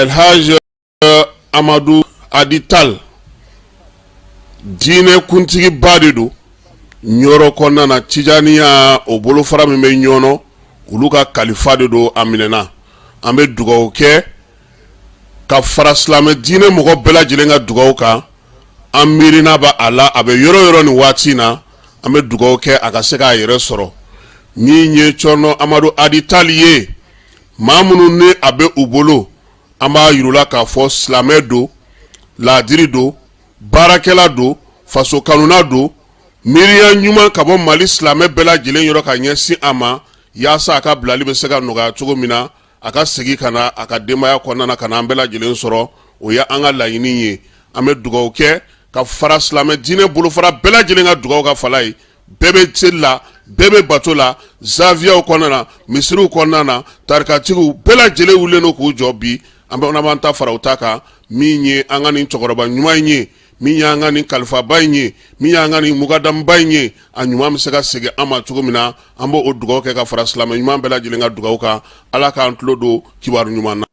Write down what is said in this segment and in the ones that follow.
Elhaj Amadou Adital Dine kuntigi badidu Nyoro kona na Tijaniya obolo fara mime nyono uluka kalifa do aminena ambe dugaw ke ka fara slame dine mogo bela jilenga dugaw ka amirina ba ala abe yoro ni watina ambe dugaw ke akaseka yere soro ni nye chono Amadou Adital ye mamunu ne abe ubolo amba yurula ka fo slame do ladiri do barakela do faso kanuna do miriya nyuma kabo mali slame bela jilen yoro ka nyesi ama yasa aka blali be sega noga cogo mina aka segi kana aka demaya konna na kana bela jilen soro o ya anga layini ye ame dugaw ke ka fara slame dine bulu fara bela jilen ga dugaw ka falai bebe tilla bebe batola zavia konna na misru konna na tarkatigu bela jilen wuleno ku jobi ambe ona banta fara utaka minye anga ni chokoroba nyuma nye minya anga ni kalfa baynye minya anga ni mugadam baynye anyuma msega sege ama tugumina ambo odugo ke ka fara slama nyuma bela jilenga dugo ka ala ka antlodo kiwaru nyuma na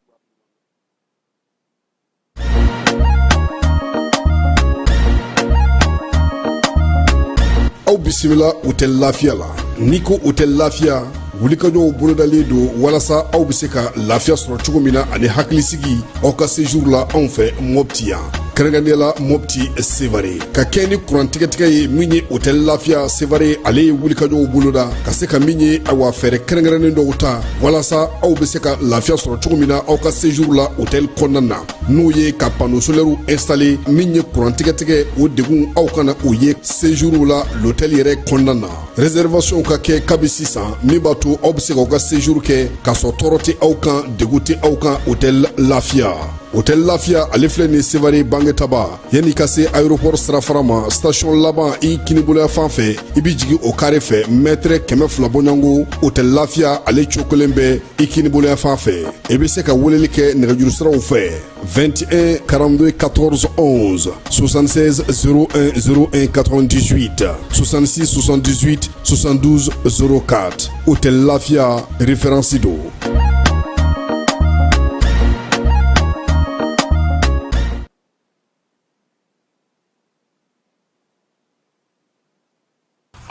au bisimila hotel lafia la niko hotel lafia wulikajo bolodali do walasa aw bi se ka lafiya sɔrɔ cogo min na ani hakilisigi aw ka séjour la anw fɛ Mopti yan kɛrɛnkɛrɛnnenya Mopti Sevare ka kɛ ni kurantigɛtigɛ ye min ye hôtel lafiya Sevare ale ye wulikajow boloda ka se ka min ye awa fɛɛrɛ kɛrɛnkɛrɛnnen dɔw ta walasa aw bɛ se ka lafiya sɔrɔ cogo min na aw ka séjour la hôtel kɔnɔna na n'o ye ka panneau solaire installé min ye kurantigɛtigɛ o degun aw kana o ye séjour la l'hôtel yɛrɛ kɔnɔna na réservation ka kɛ kabi sisan min b'a to aw bɛ se k'aw ka séjour kɛ k'a sɔrɔ tɔɔrɔ tɛ aw kan degun tɛ aw kan hôtel lafiya hôtel lafiya ale filɛ nin Sevare bangetaba yanni ka se aéroport sirafara ma station laban i kiniboloya fan fɛ i bi jigi o carré fɛ mètre 200 bɔɲɔngo hôtel lafiya ale cokolen bɛ i kiniboloya fan fɛ i bɛ se ka weleli kɛ nɛgɛjuru siraw fɛ 21 42 14 11 76 01 01 98 66 78 72 04 hôtel lafiya référence do.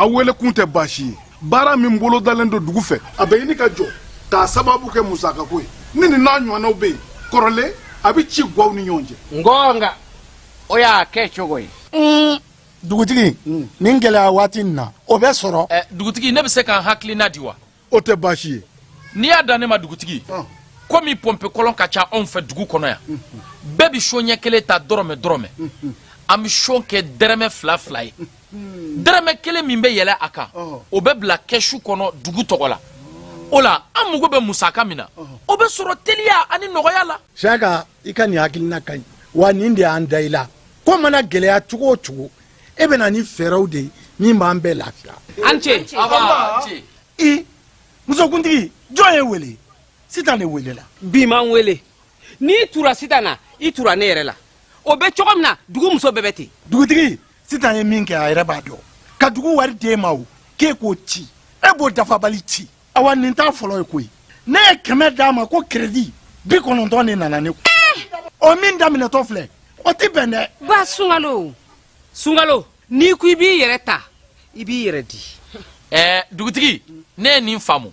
awele kunte bashi bara min bolo dalen do dugu fɛ a bɛ ɲini ka jɔ k'a sababu kɛ musaka ko ye ni nin n'a ɲɔgɔnnaw bɛ yen kɔrɔlen a bɛ ci guwaw ni ɲɔgɔn cɛ ngonga o y'a kɛ cogo ye dugutigi nin gɛlɛya waati nin na o bɛ sɔrɔ dugutigi ne bɛ se k'an hakilina di wa o tɛ baasi ye n'i y'a dan ne ma dugutigi komi pompe kɔlɔn ka ca anw fɛ dugu kɔnɔ yan bɛɛ bɛ so ɲɛ kelen ta dɔrɔmɛ an bɛ so kɛ dɛrɛmɛ 2 ye dɛrɛmɛ kelen min bɛ yɛlɛ a kan o bɛ bila kɛsu kɔnɔ dugu tɔgɔ la o la an mago bɛ musaka min na o bɛ sɔrɔ teliya ani nɔgɔya la saka i ka nin hakilina ka ɲi wa nin de y'an da i la ko mana gɛlɛya cogo o cogo e bɛ na ni fɛɛrɛw de ye min b'an bɛɛ lafiya an cɛ i musokuntigi jɔn ye wele Sitan ne wele la bi m'an wele n'i tura Sitan na i tura ne yɛrɛ la o bɛ cogo min na dugu muso bɛɛ bɛ ten dugutigi Sitan ye min kɛ a yɛrɛ b'a dɔn ka dugu wari d'e ma o k'e k'o ci e b'o dafabali ci awa nin t'a fɔlɔ ye koyi ne ye 100 d'a ma ko crédit 90 de nana ne o min daminɛtɔ filɛ o tɛ bɛn dɛ ba Sunkalo n'i ko i b'i yɛrɛ ta i b'i yɛrɛ di dugutigi ne ye nin faamu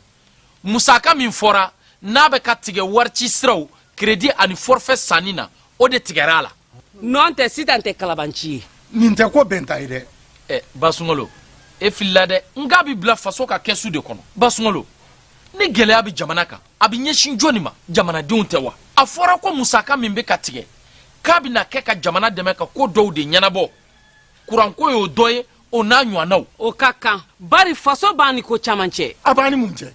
musaka min fɔra n'a bɛ ka tigɛ warici siraw crédit ani forfait sanni na o de tigɛra a la nɔn tɛ Sitan tɛ kalabanci ye nin tɛ ko bɛn ta ye dɛ ba Sunkalo e filila dɛ n k'a bi bila faso ka kɛsu de kɔnɔ ba Sunkalo ni gɛlɛya bi jamana kan a bi ɲɛsin jɔnni ma jamanadenw tɛ wa a fɔra ko musaka min bɛ ka tigɛ k'a bɛna kɛ ka jamana dɛmɛ ka ko dɔw de ɲɛnabɔ kuranko y'o dɔ ye o n'a ɲɔgɔnnaw o ka kan bari faso b'a ni ko caman cɛ a b'a ni mun cɛ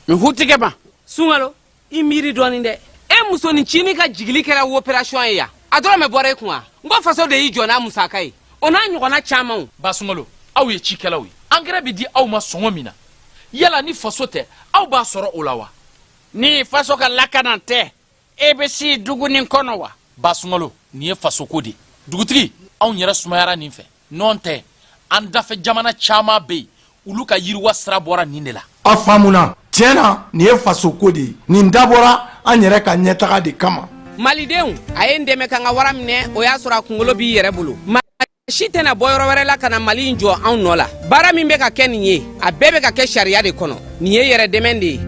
nin hutigɛ ban sunkalo i miiri dɔɔnin dɛ e musonicinin ka jigili kɛra opération ye yan a dɔrɔn mɛ bɔra e kun wa n ko faso de y'i jɔ n'a musaka ye o n'a ɲɔgɔnna camanw ba sunkalo aw ye cikɛlaw ye angɛrɛ bi di aw ma sɔngɔ min na yala ni faso tɛ aw b'a sɔrɔ o la wa ni faso ka lakana tɛ e bɛ si dugu nin kɔnɔ wa ba sunkalo nin ye faso ko de dugutigi anw yɛrɛ sumayara nin fɛ nɔn tɛ an dafɛ jamana caman bɛ yen olu ka yiriwa sira bɔra nin de la a faamuna tiɲɛ na nin ye faso ko de ye nin dabɔra an yɛrɛ ka ɲɛtaga de kama malidenw a ye n dɛmɛ ka n ka wara minɛ o y'a sɔrɔ a kunkolo b'i yɛrɛ bolo si tɛna bɔ yɔrɔ wɛrɛ la ka na mali in jɔ anw nɔ la baara min bɛ ka kɛ nin ye a bɛɛ bɛ ka kɛ sariya de kɔnɔ nin ye yɛrɛ dɛmɛ de ye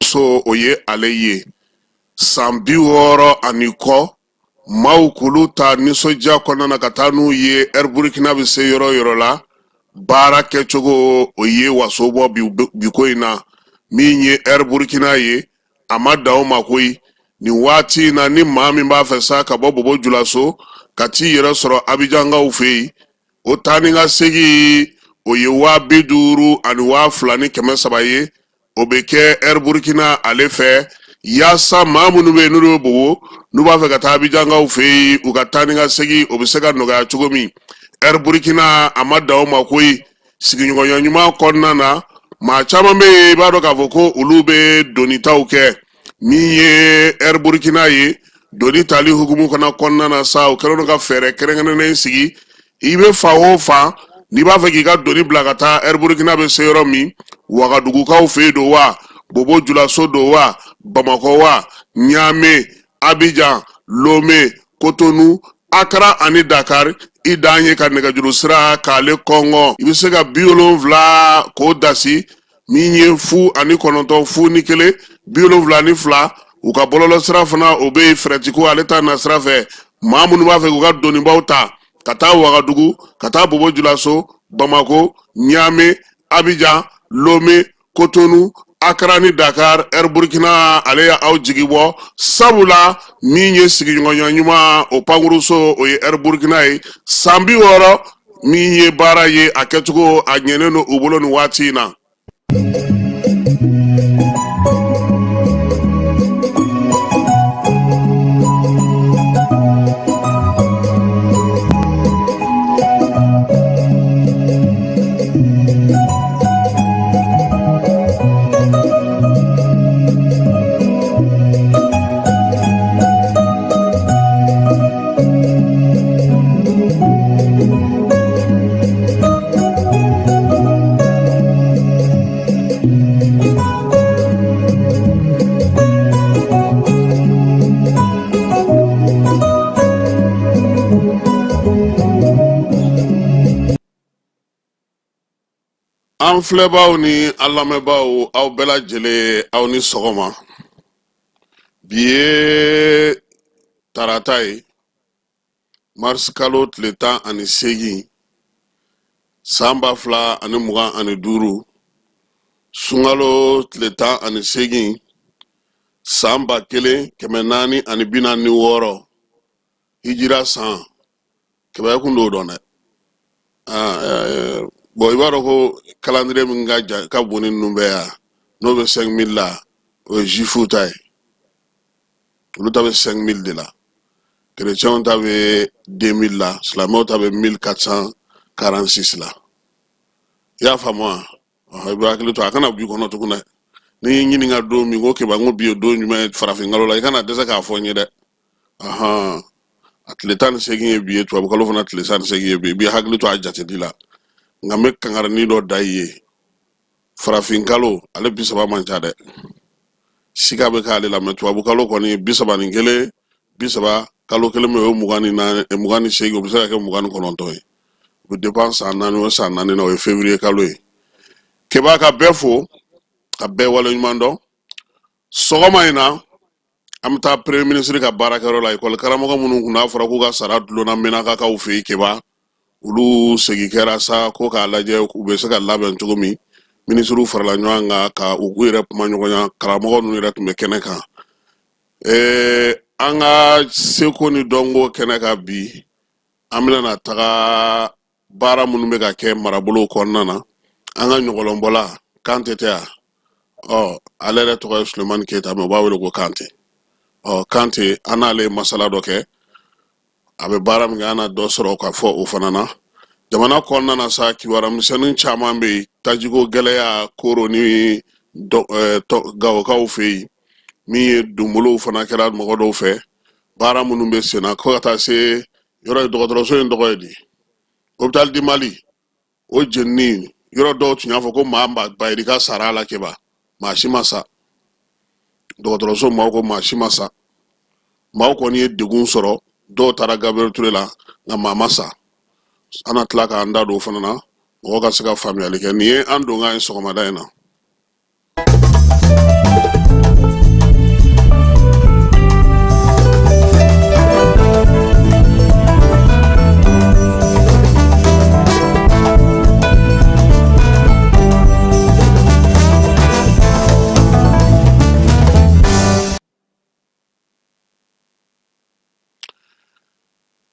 so o ye ale ye san 60 ani kɔ maaw k'olu ta nisɔndiya kɔnɔna na ka taa n'u ye Air Burkina bɛ se yɔrɔ yɔrɔ la baara kɛcogo o ye waso bɔ bi ko in na min ye Air Burkina ye a ma dan o ma koyi nin waati in na ni maa min b'a fɛ sa ka bɔ Bobo Julaso ka t'i yɛrɛ sɔrɔ Abijankaw fɛ yen o taa ni ka segin o ye 50,000 ani 2,300 ye o bɛ kɛ Air Burkina ale fɛ yaasa maa minnu bɛ yen n'olu bɛ Bobo n'u b'a fɛ ka taa Abijankaw fɛ yen u ka taa ni ka segin o bɛ se ka nɔgɔya cogo min Air Burkina a ma dan o ma koyi sigiɲɔgɔnya ɲuman kɔnɔna na maa caman bɛ yen i b'a dɔn k'a fɔ ko olu bɛ donitaw kɛ min ye Air Burkina ye doni tali hukumu kɔnɔna na sa o kɛlen don ka fɛɛrɛ kɛrɛnkɛrɛnnen sigi i bɛ fa o fa n'i b'a fɛ k'i ka doni bila ka taa Air Burkina bɛ se yɔrɔ min Wagadugukaw fɛ yen don wa Bobo Julaso don wa Bamako wa Niamey Abidjan Lomé Cotonou Accra ani Dakar i dan ye ka nɛgɛjuru sira k'ale kɔngɔ i bɛ se ka 70 k'o dasi min ye 0 fu ni 1 72 u ka bɔlɔlɔ sira fana o bɛ fɛrɛtiko ale ta na sira fɛ maa minnu b'a fɛ k'u ka donibaw ta ka taa Wagadugu ka taa Bobo Julaso Bamako Niamey Abidjan Lomé Cotonou Accra ni Dakar Air Burkina ale y'aw jigi bɔ sabula min ye sigiɲɔgɔnya ɲuman o pankuruso o ye Air Burkina ye san 60 min ye baara ye a kɛcogo a ɲɛnen don u bolo nin waati in na. An filɛbaw ni an lamɛnbaw aw bɛɛ lajɛlen aw ni sɔgɔma bi ye tarata ye mars kalo tile 18 san 2025 sunkalo tile 18 san 1446 hijira san kɛmɛ kun t'o dɔn dɛ bon i b'a dɔn ko calendrier min ka bon ni ninnu bɛɛ yan n'o bɛ 5000 la o ye juifu ta ye olu ta bɛ 5000 de la chrétiens ta bɛ 2000 la silamɛw ta bɛ 1446 la i y'a faamu wa i bɛ hakili to a kana b'i kɔnɔ tugun dɛ ni y'i ɲininka don min ko kɛba n ko bi ye don jumɛn ye farafinkalo la i kana dɛsɛ k'a fɔ n ye dɛ a tile 18 ye bi ye tubabukalo fana tile 18 ye bi i bɛ hakili to a jateli la nka n bɛ kangarani dɔ da i ye farafinkalo ale 30 man ca dɛ siga bɛ k'ale la mɛ tubabukalo kɔni 31 30 kalo kelen bɛ o ye 28 o bɛ se ka kɛ 29 ye o bɛ dépend san 4 o san 4 na o ye février kalo ye kɛba ka bɛɛ fo ka bɛɛ waleɲuman dɔn sɔgɔma in na amta premier ministre ka barakero la école karamogo munu kuna fara ko ga sara dulona menaka ka ufe keba ulu segi kera sa ko ka laje ku be se ka laben cogomi ministre farala nyanga ka ugu rep manyonya karamogo nu rep me keneka anga seko ni dongo keneka bi amina na taga bara munu be ka ke marabolo konnana anga nyogolombola kantete alere to Suleiman Keita me bawelo ko kante kante anale masala doke abe bara mi ana do soro ka fo o fanana jamana konna na sa ki wara misanin chama be tajigo geleya koro ni to gawo ka o fe mi dumulo fana kera mo do fe bara munu be sena ko ta se yoro do so ndogoydi hospital di Mali o jenni yoro do tunya fo ko mamba bayri ka sarala keba mashimasa dɔgɔtɔrɔso maaw ko mashimasa maaw kɔni ye degun sɔrɔ dɔw taara Gabriel Touré la nka maa ma sa ana tila k'an da don o fana na mɔgɔ ka se ka faamuyali kɛ nin ye an don ka ye sɔgɔmada in na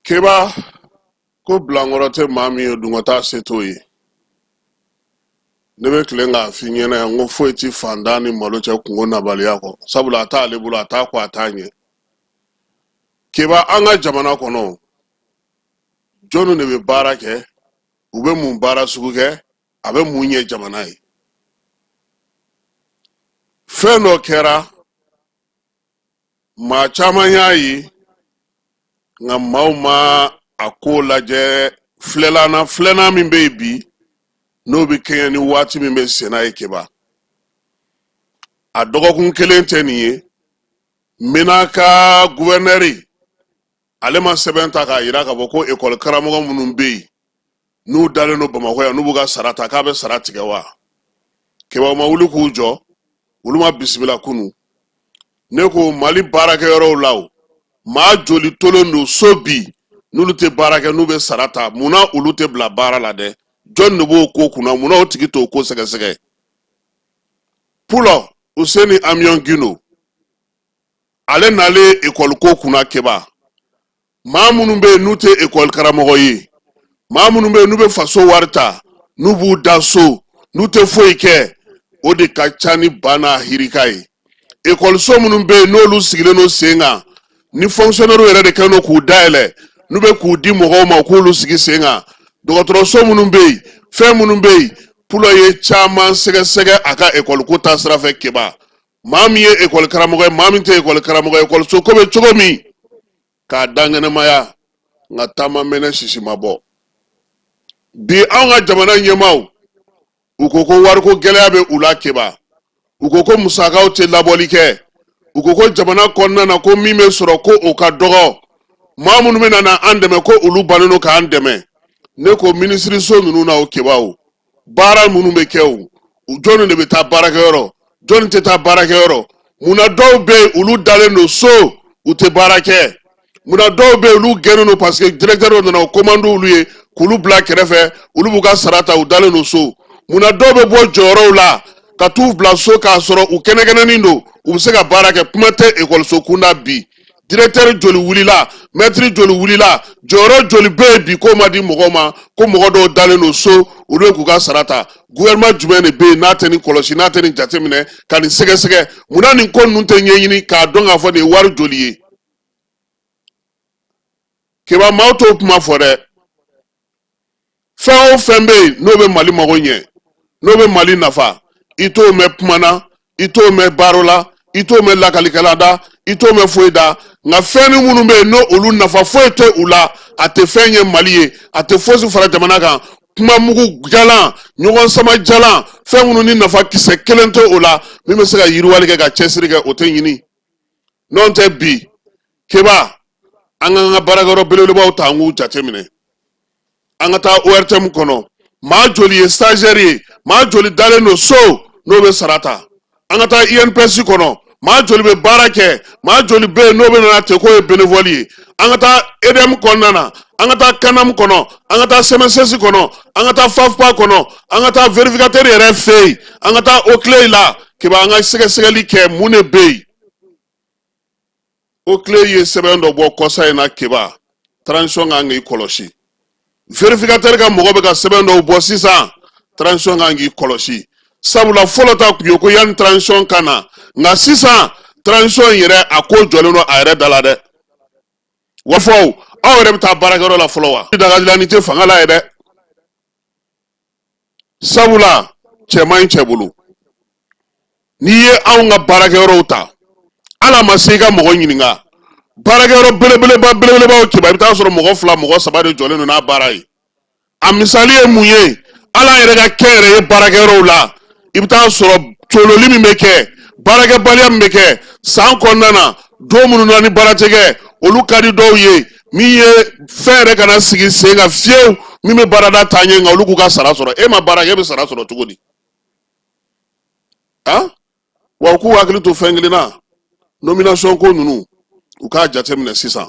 keba ko blangoro te mami yo dungota seto yi nebe klenga finyena ngo foiti fandani malocha kungo na bali yako sabula ata lebulu ata kwa atanye keba anga jamana kono jonu nebe barake ube mun bara suguke abe munye jamana yi feno kera ma chama yayi nga mauma akola je flena min baby no be kenya ni wati min be sena ekeba adogo kun kelente niye menaka gouverneur alema sebenta ka ira ka boko école karamogo munun be nu dale no Bamako ya nu buga sarata ka be sarati gawa keba ma wulu ku jo wulu ma bismillah kunu neko Mali baraka yoro law ma joli tolondo sobi nulu te baraka nube sarata muna ulu te bla bara la de John nubo ko kuna muna otiki to ko sege pulo useni amion gino ale nale école ko kuna keba ma munu be nute école karamogo yi ma munu be nube faso warta nubu daso nute foike ode kachani bana hirikai école so munu be nolu sigile no senga ni fonctionnaire yɛrɛ de kɛno k'u dayɛlɛ n'u bɛ k'u di mɔgɔw ma k'olu sigi sen kan dɔgɔtɔrɔso minnu bɛ yen fɛn minnu bɛ yen pulo ye caman sɛgɛsɛgɛ a ka école ko ta sira fɛ keba maa min ye école karamɔgɔ ye maa min tɛ école karamɔgɔ ye école ko bɛ cogo min k'a dankɛnɛmaya nka taama mɛnɛ sisi ma bɔ bi anw ka jamana ɲɛmaaw u ko ko wariko gɛlɛya bɛ u la keba u ko ko musakaw tɛ labɔli kɛ u ko ko jamana kɔnɔna na ko min bɛ sɔrɔ ko o ka dɔgɔ maa minnu bɛ na an dɛmɛ ko olu bannen don k'an dɛmɛ ne ko minisiriso ninnu na o kebaw baara minnu bɛ kɛ o jɔnni de bɛ taa baarakɛyɔrɔ jɔnni tɛ taa baarakɛyɔrɔ munna dɔw bɛ yen olu dalen don so u tɛ baara kɛ munna dɔw bɛ yen olu gɛnnen don parce que directeur dɔ nana o commande olu ye k'olu bila kɛrɛfɛ olu b'u ka sara ta u dalen don so munna dɔw bɛ bɔ jɔyɔrɔw la ka t'u bila so k'a sɔrɔ u kɛnɛkɛnɛnin don u bɛ se ka baara kɛ kuma tɛ école kunda bi directeur joli wulila maître joli wulila jɔyɔrɔ joli bɛ yen bi k'o ma di mɔgɔw ma ko mɔgɔ dɔw dalen don so olu ye k'u ka sara ta gouvernement jumɛn de bɛ yen n'a tɛ nin kɔlɔsi n'a tɛ nin jateminɛ ka nin sɛgɛsɛgɛ munna nin ko ninnu tɛ ɲɛɲini k'a dɔn k'a fɔ nin ye wari joli ye keba maaw t'o kuma fɔ dɛ fɛn o fɛn bɛ yen n'o bɛ Mali mago ɲɛ n'o bɛ Mali nafa i t'o mɛn kuma na i t'o mɛn baaro la i t'o mɛn lakalikɛla da i t'o mɛn foyi da nka fɛn ni minnu bɛ yen n'o olu nafa foyi tɛ u la a tɛ fɛn ye Mali ye a tɛ fosi fara jamana kan kuma mugu jalan ɲɔgɔn sama jalan fɛn minnu ni nafa kisɛ kelen tɛ o la min bɛ se ka yiriwali kɛ ka cɛsiri kɛ o tɛ ɲini n'o tɛ bi keba an ka baarakɛyɔrɔ belebelebaw ta an k'u jateminɛ an ka taa ORTM kɔnɔ maa joli ye stagiaire ye maa joli dalen don so n'o bɛ sara ta an ka taa INPS kɔnɔ maa joli bɛ baara kɛ maa joli bɛ yen n'o bɛ nana ten k'o ye bénévole ye an ka taa EDM kɔnɔna na an ka taa kanam kɔnɔ an ka taa CMSS kɔnɔ an ka taa FAFPA kɔnɔ an ka taa vérificateur yɛrɛ fɛ yen an ka taa OCLEI la kiba an ka sɛgɛsɛgɛli kɛ mun de bɛ yen OCLEI ye sɛbɛn dɔ bɔ kɔsa in na kiba transition kan k'i kɔlɔsi vérificateur ka mɔgɔ bɛ ka sɛbɛn dɔw bɔ sisan transition kan k'i kɔlɔsi sabula fɔlɔ ta kun ye ko yanni transition ka na nka sisan transition yɛrɛ a ko jɔlen don a yɛrɛ da la dɛ wa fɔ aw yɛrɛ bɛ taa baarakɛyɔrɔ la fɔlɔ wa dagadilanni tɛ fanga la ye dɛ sabula cɛ man ɲi cɛ bolo n'i ye anw ka baarakɛyɔrɔw ta ala ma se i ka mɔgɔ ɲininka baarakɛyɔrɔ belebelebaw kiba i bɛ taa sɔrɔ mɔgɔ 2 mɔgɔ 3 de jɔlen don n'a baara ye a misali ye mun ye ala yɛrɛ ka kɛ yɛrɛ ye baarakɛyɔrɔw la i bɛ taa sɔrɔ cololi min bɛ kɛ baarakɛbaliya min bɛ kɛ san kɔnɔna na don minnu na ni baara tɛ kɛ olu ka di dɔw ye min ye fɛn yɛrɛ kana sigi sen kan fiyewu min bɛ baarada taa ɲɛ nka olu k'u ka sara sɔrɔ e ma baara kɛ e bɛ sara sɔrɔ cogo di wa u k'u hakili to fɛn kelen na nomination ko ninnu u k'a jateminɛ sisan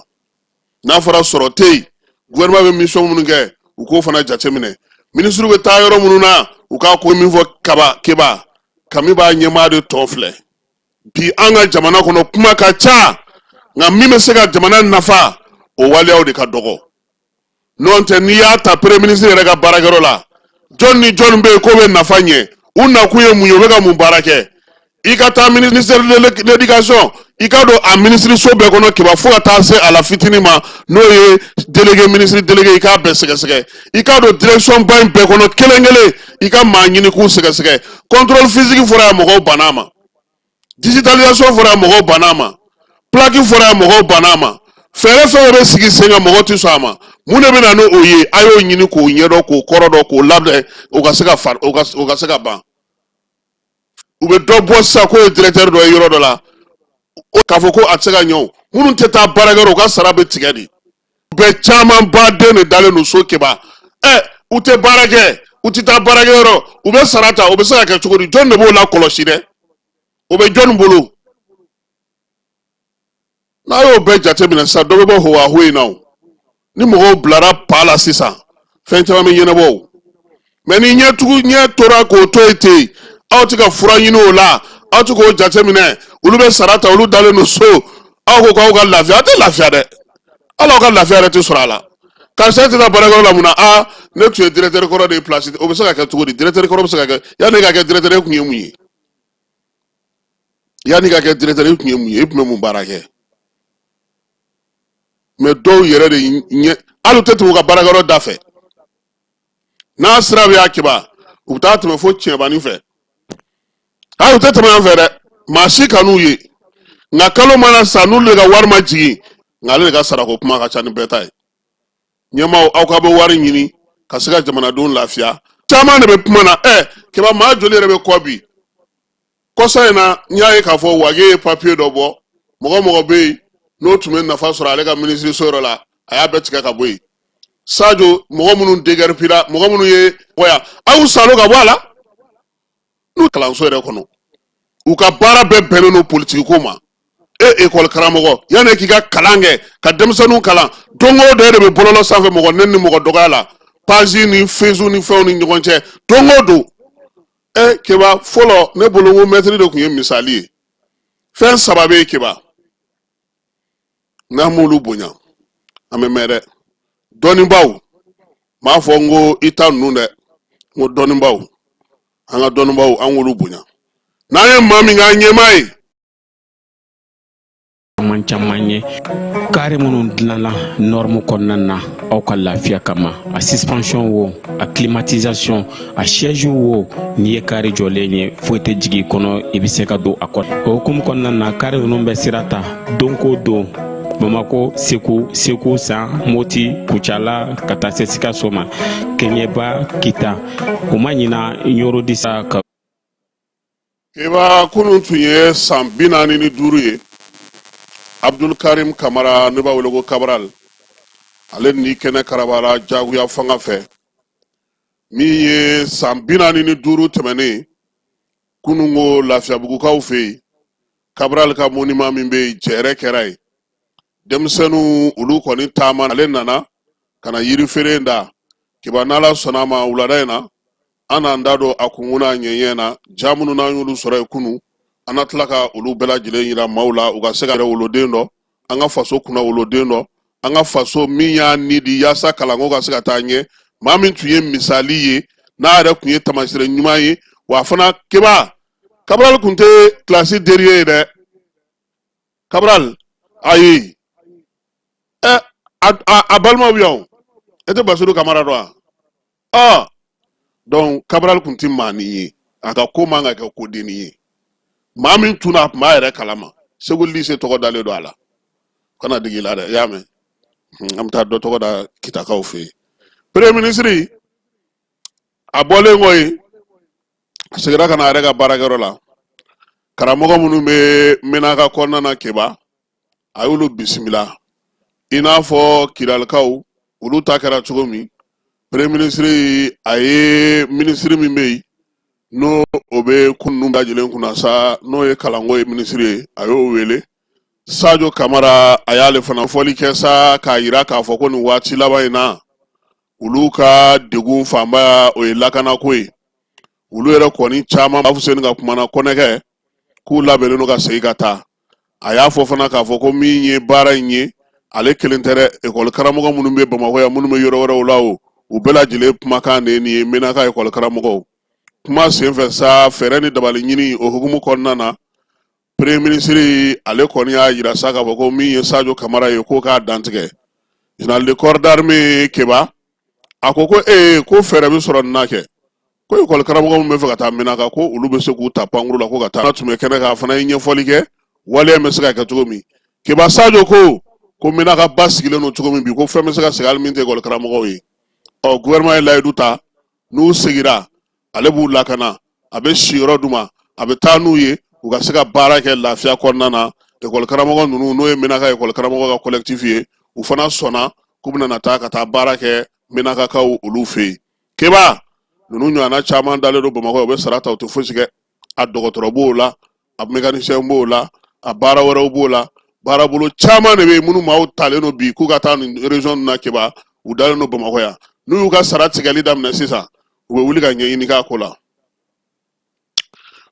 n'a fɔra sɔrɔ tɛ yen gouvernement bɛ mission minnu kɛ u k'o fana jateminɛ ministre bɛ taa yɔrɔ minnu na u k'a ko min fɔ keba kami b'a ɲɛmaa de tɔ filɛ bi an ka jamana kɔnɔ kuma ka ca nka min bɛ se ka jamana nafa o waleyaw de ka dɔgɔ n'o tɛ n'i y'a ta premier ministre yɛrɛ ka baarakɛyɔrɔ la jɔn ni jɔn bɛ yen k'o bɛ nafa ɲɛ u nakun ye mun ye u bɛ ka mun baara kɛ i ka taa ministère de l'éducation i ka don a ministre so bɛɛ kɔnɔ kiba fo ka taa se a la fitinin ma n'o ye délégué ministre délégué i k'a bɛɛ sɛgɛsɛgɛ i ka don direction ba in bɛɛ kɔnɔ kelen kelen i ka maa ɲini k'u sɛgɛsɛgɛ contrôle physique fɔra yan mɔgɔw banna ma digitalisation fɔra yan mɔgɔw banna ma plaque fɔra yan mɔgɔw banna ma fɛɛrɛ fɛn bɛ sigi sen kan mɔgɔw tɛ sɔn a ma mun de bɛ na n'o ye a y'o ɲini k'o ɲɛdɔn k'o kɔrɔ dɔn k'o labɛn o ka se ka ban u bɛ dɔ bɔ sisan k'o ye directeur dɔ ye yɔrɔ dɔ la k'a fɔ ko a tɛ se ka ɲɛ o minnu tɛ taa baarakɛyɔrɔ u ka sara bɛ tigɛ de bɛɛ caman baden de dalen don so kiba u tɛ baara kɛ u tɛ taa baarakɛyɔrɔ u bɛ sara ta o bɛ se ka kɛ cogo di jɔn de b'o la kɔlɔsi dɛ o bɛ jɔn bolo n'a y'o bɛɛ jateminɛ sisan dɔ bɛ bɔ howaho in na o ni mɔgɔw bilara pa la sisan fɛn caman bɛ ɲɛnabɔ o mɛ ni ɲɛ tora k'o to yen ten aw tɛ ka fura ɲini o la aw tɛ k'o jateminɛ olu bɛ sara ta olu dalen don so aw ko k'aw ka lafiya aw tɛ lafiya dɛ hali aw ka lafiya yɛrɛ tɛ sɔrɔ a la karisa tɛ taa baarakɛyɔrɔ la mun na ne tun ye directeur kɔrɔ de ye place o bɛ se ka kɛ cogo di directeur kɔrɔ bɛ se ka kɛ yanni e ka kɛ directeur e tun ye mun ye yanni e ka kɛ directeur e tun ye mun ye e tun bɛ mun baara kɛ mɛ dɔw yɛrɛ de ɲɛ hali u tɛ tɛmɛ u ka baarakɛyɔrɔ da fɛ n'a sira bɛ y'a kiba u bɛ taa tɛmɛ fo tiɲɛbani fɛ hali u tɛ tɛmɛ yan fɛ dɛ maa si ka n'u ye nka kalo mana sa n'olu de ka wari ma jigin nka ale de ka sarako kuma ka ca ni bɛɛ ta ye ɲɛmaaw aw ka bɛ wari ɲini ka se ka jamanadenw lafiya caman de bɛ kuma na kiba maa joli yɛrɛ bɛ kɔ bi kɔsa in na n y'a ye k'a fɔ wage ye papiye dɔ bɔ mɔgɔ bɛ yen n'o tun bɛ nafa sɔrɔ ale ka ministre so yɔrɔ la a y'a bɛɛ tigɛ ka bɔ yen sajo mɔgɔ minnu déguerpira mɔgɔ minnu ye bɔya aw salo ka bɔ a la n'u kalanso yɛrɛ kɔnɔ u ka baara bɛɛ bɛnnen don politique ko ma école karamɔgɔ yanni k'i ka kalan kɛ ka denmisɛnninw kalan don o don e de bɛ bɔlɔlɔ sanfɛ mɔgɔ neni ni mɔgɔ dɔgɔya la page ni facebook ni fɛnw ni ɲɔgɔn cɛ don o don kiba fɔlɔ ne bolo ko maître de tun ye misali ye fɛn 3 bɛ yen kiba n'an m'olu bonya an bɛ mɛn dɛ dɔnnibaw m'a fɔ n ko i ta ninnu dɛ n ko dɔnnibaw an ka dɔnnibaw an k'olu bonya n'an ye maa min k'an ɲɛmaa ye caman ye carré minnu dilanna norme kɔnɔna na aw ka lafiya kama a suspension wo a climatisation a siège wo n'i ye carré jɔlen ye foyi tɛ jigin kɔnɔ i bɛ se ka don a kɔnɔ o hukumu kɔnɔna na carré ninnu bɛ sira ta don o don Bamako Segu San Moti Kucala ka taa se Sikaso ma Keɲɛba Kita o ma ɲina Yɔrɔ Disa ka kiba kunun tun ye san 45 ye Abdul Karim Kamara ne b'a wele ko Cabral ale ni kɛnɛ karabara jagoya fanga fɛ min ye san 45 tɛmɛnen kunun ko Lafiyabugukaw fɛ yen Cabral ka monument min be jɛrɛ kɛra ye denmisɛnninw olu kɔni taama ale nana kana yiri feere da kiba n'ala sɔnna ma wulada in na an n'an da don a kunkun n'a ɲɛɲɛ na ja minnu n'an y'olu sɔrɔ ye kunu an na tila ka olu bɛɛ lajɛlen yira maaw la u ka se ka yɛrɛ woloden dɔ an ka faso kunna woloden dɔ an ka faso min y'a ni di yaasa kalanko ka se ka taa ɲɛ maa min tun ye misali ye n'a yɛrɛ tun ye tamasire ɲuman ye wa fana keba Cabral kun tɛ kilasi deri ye dɛ Cabral ayi a balimaw bɛ yan e tɛ Basiru Kamara dɔn wa donc Cabral kun tɛ maa nin ye a ka ko man ka kɛ ko dennin ye maa min tun a tun b'a yɛrɛ kalama Segu lycée tɔgɔ dalen don a la kana digi la dɛ i y'a mɛn an bɛ taa dɔ tɔgɔ da Kitakaw fɛ yen premier ministre a bɔlen kɔ yen a seginna ka na a yɛrɛ ka baarakɛyɔrɔ la karamɔgɔ minnu bɛ Menaka kɔnɔna na Keba a y'olu bisimila i n'a fɔ Kiralikaw olu ta kɛra cogo min premier ministre a ye ministre min bɛ yen n'o o bɛ ko ninnu bɛɛ lajɛlen kunna sa n'o ye kalanko ye ministre ye a y'o wele Sadio Kamara a y'ale fana fɔli kɛ sa k'a jira k'a fɔ ko nin waati laban in na olu ka degun fanba o ye lakanako ye olu yɛrɛ kɔni caman b'a fuseni ka kumana kɔnɛkɛ k'u labɛnnen don ka segin ka taa a y'a fɔ fana k'a fɔ ko min ye baara in ye ale kelen tɛ dɛ ekɔli karamɔgɔ minnu bɛ Bamakɔ yan minnu bɛ yɔrɔ wɛrɛw la o u bɛɛ lajɛlen kumakan de ye nin ye Menaka ekɔli karamɔgɔw kuma senfɛ sa fɛɛrɛ ni dabali ɲini o hukumu kɔnɔna na premier ministre ale kɔni y'a jira sa k'a fɔ ko min ye Sadio Kamara ye k'o k'a dantigɛ général de corps d'armée Keba a ko ko ko fɛɛrɛ bɛ sɔrɔ nin na kɛ ko ekɔli karamɔgɔ min bɛ fɛ ka taa Menaka ko olu bɛ se k'u ta pankuru la ko ka taa tun bɛ kɛnɛ kan a fana ye ɲɛfɔli kɛ waleya bɛ se ka kɛ cogo min Keba Sadio ko Menaka ba sigilen don cogo min bi ko fɛn bɛ se ka segin hali min tɛ ekɔli karamɔgɔw ye gouvernement ye layidu ta n'u segira ale b'u lakana a bɛ si yɔrɔ d'u ma a bɛ taa n'u ye u ka se ka baara kɛ lafiya kɔnɔna na ekɔli karamɔgɔ ninnu n'o ye Menaka ekɔli karamɔgɔ ka collectif ye u fana sɔnna k'u bɛna taa ka taa baara kɛ Menakakaw olu fɛ yen Keba ninnu ɲɔgɔnna caman dalen don Bamakɔ u bɛ sara ta u tɛ fosi kɛ a dɔgɔtɔrɔ b'o la a mécanicien b'o la a baara wɛrɛw b'o la baara bolo caman de bɛ yen minnu maaw talen don bi k'u ka taa nin région ninnu na Keba u dalen don Bamakɔ yan n'u y'u ka sara tigɛli daminɛ sisan u bɛ wuli ka ɲɛɲini k'a ko la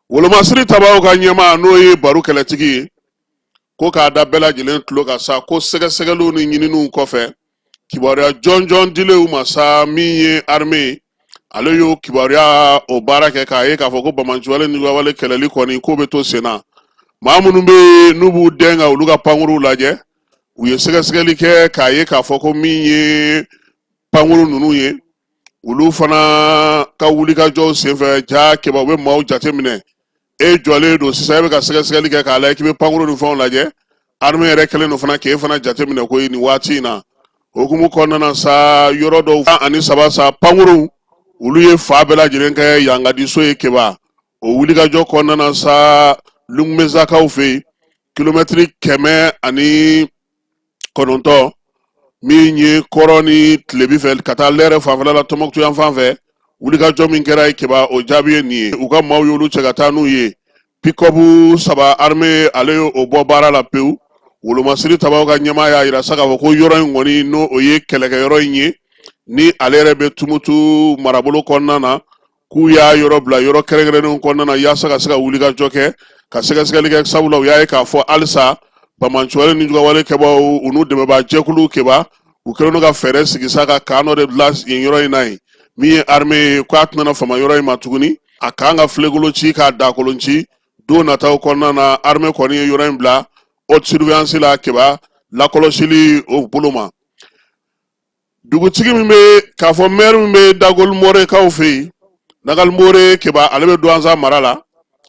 Wolomasiri Tabaw ka ɲɛmaa n'o ye baro kɛlɛtigi ye ko k'a da bɛɛ lajɛlen tulo kan sa ko sɛgɛsɛgɛliw ni ɲininiw kɔfɛ kibaruya jɔnjɔn dilen u ma sa min ye armée ye ale y'o kibaruya o baara kɛ k'a ye k'a fɔ ko Bamanciwale ni wale kɛlɛli kɔni k'o bɛ to sen na maa minnu bɛ n'u b'u dɛn ka olu ka pankuruw lajɛ u ye sɛgɛsɛgɛli kɛ k'a ye k'a fɔ ko min ye pankuru ninnu ye olu fana ka wulikajɔw senfɛ ja Keba u bɛ maaw jateminɛ e jɔlen don sisan e bɛ ka sɛgɛsɛgɛli kɛ k'a lajɛ k'i bɛ pankuru ni fɛnw lajɛ armée yɛrɛ kɛlen don fana k'e fana jateminɛ ko nin waati in na hukumu kɔnɔna na sa yɔrɔ dɔw ani saba sa pankuru olu ye fa bɛɛ lajɛlen kɛ yangadiso ye Keba o wulikajɔ kɔnɔna na sa Lungmezakaw fɛ yen kilomɛtiri 109 min ye kɔrɔ ni tilebi fɛ ka taa lɛrɛ fanfɛla la Tɔnbɔkutu yan fan fɛ wulikajɔ min kɛra ye Keba o jaabi ye nin ye u ka maaw y'olu cɛ ka taa n'u ye pick-up 3 armée ale y'o bɔ baara la pewu Wolomasiri Tabaw ka ɲɛmaa y'a jira sa k'a fɔ ko yɔrɔ in kɔni n'o o ye kɛlɛkɛyɔrɔ in ye ni ale yɛrɛ bɛ Tumutu marabolo kɔnɔna na k'u y'a yɔrɔ bila yɔrɔ kɛrɛnkɛrɛnnenw kɔnɔna na yaasa ka se ka wulikajɔ kɛ ka sɛgɛsɛgɛli kɛ sabula u y'a ye k'a fɔ halisa Bamanciwale ni Jugawale kɛbaw u n'u dɛmɛbaa jɛkulu Keba u kɛlen don ka fɛɛrɛ sigi sa ka kan dɔ de bila yen yɔrɔ in na yen min ye armée ye k'a tɛna fama yɔrɔ in ma tuguni a kan ka filɛkolo ci k'a dakolon ci don nataw kɔnɔna na armée kɔni ye yɔrɔ in bila haute surveillance la Keba lakɔlɔsili o bolo ma dugutigi min bɛ k'a fɔ maire min bɛ Dagol Morekaw fɛ yen Dagal More Keba ale bɛ Douentza mara la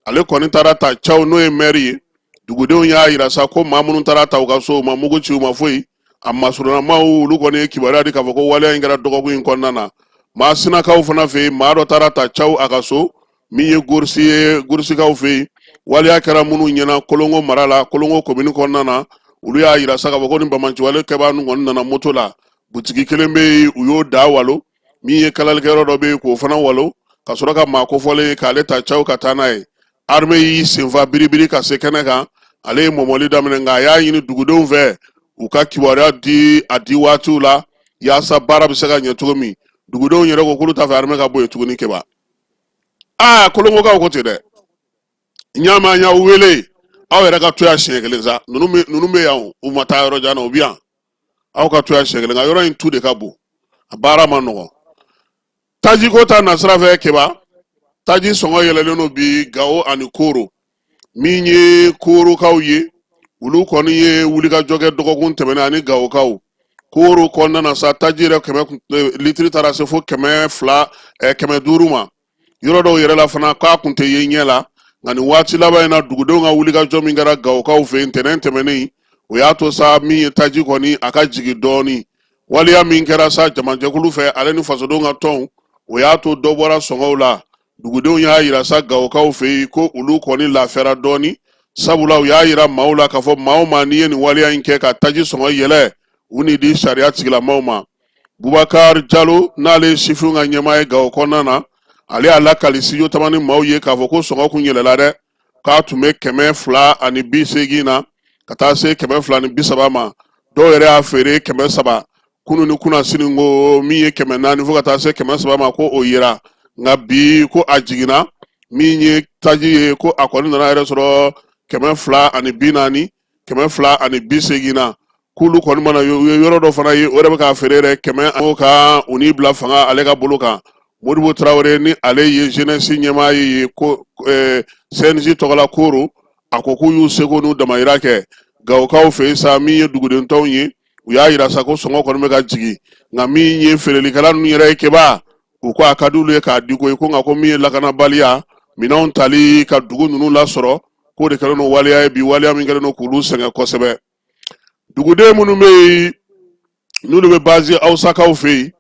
ale kɔni taara ta Thiaw n'o ye maire ye dugudenw y'a jira sa ko maa minnu taara ta u ka so u ma mugu ci u ma foyi a masurunamaw olu kɔni ye kibaruya di k'a fɔ ko waleya in kɛra dɔgɔkun in kɔnɔna na maa Sinakaw fana fɛ yen maa dɔ taara ta Thiaw a ka so min ye Gorsikaw fɛ yen waleya kɛra minnu ɲɛna Kolongo mara la Kolongo commune kɔnɔna na olu y'a jira sa k'a fɔ ko ni Bamanciwale kɛbaa ninnu kɔni nana moto la butigi kelen bɛ yen u y'o da walo min ye kalalikɛyɔrɔ dɔ bɛ yen k'o fana walo ka sɔrɔ ka maa kofɔlen k'ale ta Thiaw ka taa n'a ye armée y'i senfa biribiri ka se kɛnɛ kan ale ye mɔmɔli daminɛ nka a y'a ɲini dugudenw fɛ u ka kibaruya di a di waatiw la yaasa baara bɛ se ka ɲɛ cogo min dugudenw yɛrɛ ko k'olu t'a fɛ armée ka bɔ yen tuguni keba kolonkokaw ko ten dɛ ɲaama an y'aw wele aw yɛrɛ ka to yan siɲɛ kelen sa ninnu bɛ yan u ma taa yɔrɔ jan na u bɛ yan aw ka to yan siɲɛ kelen nka yɔrɔ in tu de ka bon a baara ma nɔgɔn taji ko ta nasira fɛ keba taji sɔngɔ yɛlɛlen don bi Gawo ani Koro min ye Korokaw ye olu kɔni ye wulikajɔ kɛ dɔgɔkun tɛmɛnen ani Gawokaw Koro kɔnɔna na sa taji yɛrɛ litiri taara se fo 500 ma yɔrɔ dɔw yɛrɛ la fana k'a kun tɛ ye ɲɛ la nka nin waati laban in na dugudenw ka wulikajɔ min kɛra Gawokaw fɛ yen ntɛnɛn tɛmɛnen o y'a to sa min ye taji kɔni a ka jigin dɔɔni waliya min kɛra sa jamajɛkulu fɛ ale ni fasodenw ka tɔn o y'a to dɔ bɔra sɔngɔw la dugudenw y'a yira sa Gawokaw fɛ yen ko olu kɔni lafiyara dɔɔni sabula u y'a yira maaw la k'a fɔ maa o maa n'i ye nin waliya in kɛ ka taji sɔngɔ yɛlɛ u ni di sariya tigilamaw ma Bubakar Jalo n'ale sifinw ka ɲɛmaa ye Gawo kɔnɔna na ale y'a lakali studio tamani maaw ye k'a fɔ ko sɔngɔ kun yɛlɛla dɛ k'a tun bɛ 280 na ka taa se 230 ma dɔw yɛrɛ y'a feere 300 kunu ni kuna sini ko min ye 400 fo ka taa se 300 ma ko o yera nka bi ko a jiginna min ye taji ye ko a kɔni nana yɛrɛ sɔrɔ 240 280 na k'olu kɔni mana yɔrɔ dɔ fana ye o de bɛ k'a feere yɛrɛ 100 kan u n'i bila fanga ale ka bolo kan Modibo Traoré ni ale ye jeunesse ɲɛmaa ye ko CNJ tɔgɔla Koro a ko k'u y'u seko n'u damayira kɛ Gawokaw fɛ sa min ye dugudentɔnw ye u y'a yira sa ko sɔngɔ kɔni bɛ ka jigin nka min ye feerelikɛla ninnu yɛrɛ ye keba u ko a ka d'olu ye k'a di ko ye ko nka ko min ye lakanabaliya minɛnw tali ka dugu ninnu lasɔrɔ k'o de kɛlen don waliya ye bi waliya min kɛlen don k'olu sɛgɛn kosɛbɛ duguden minnu bɛ yen n'olu bɛ base Awusakaw fɛ yen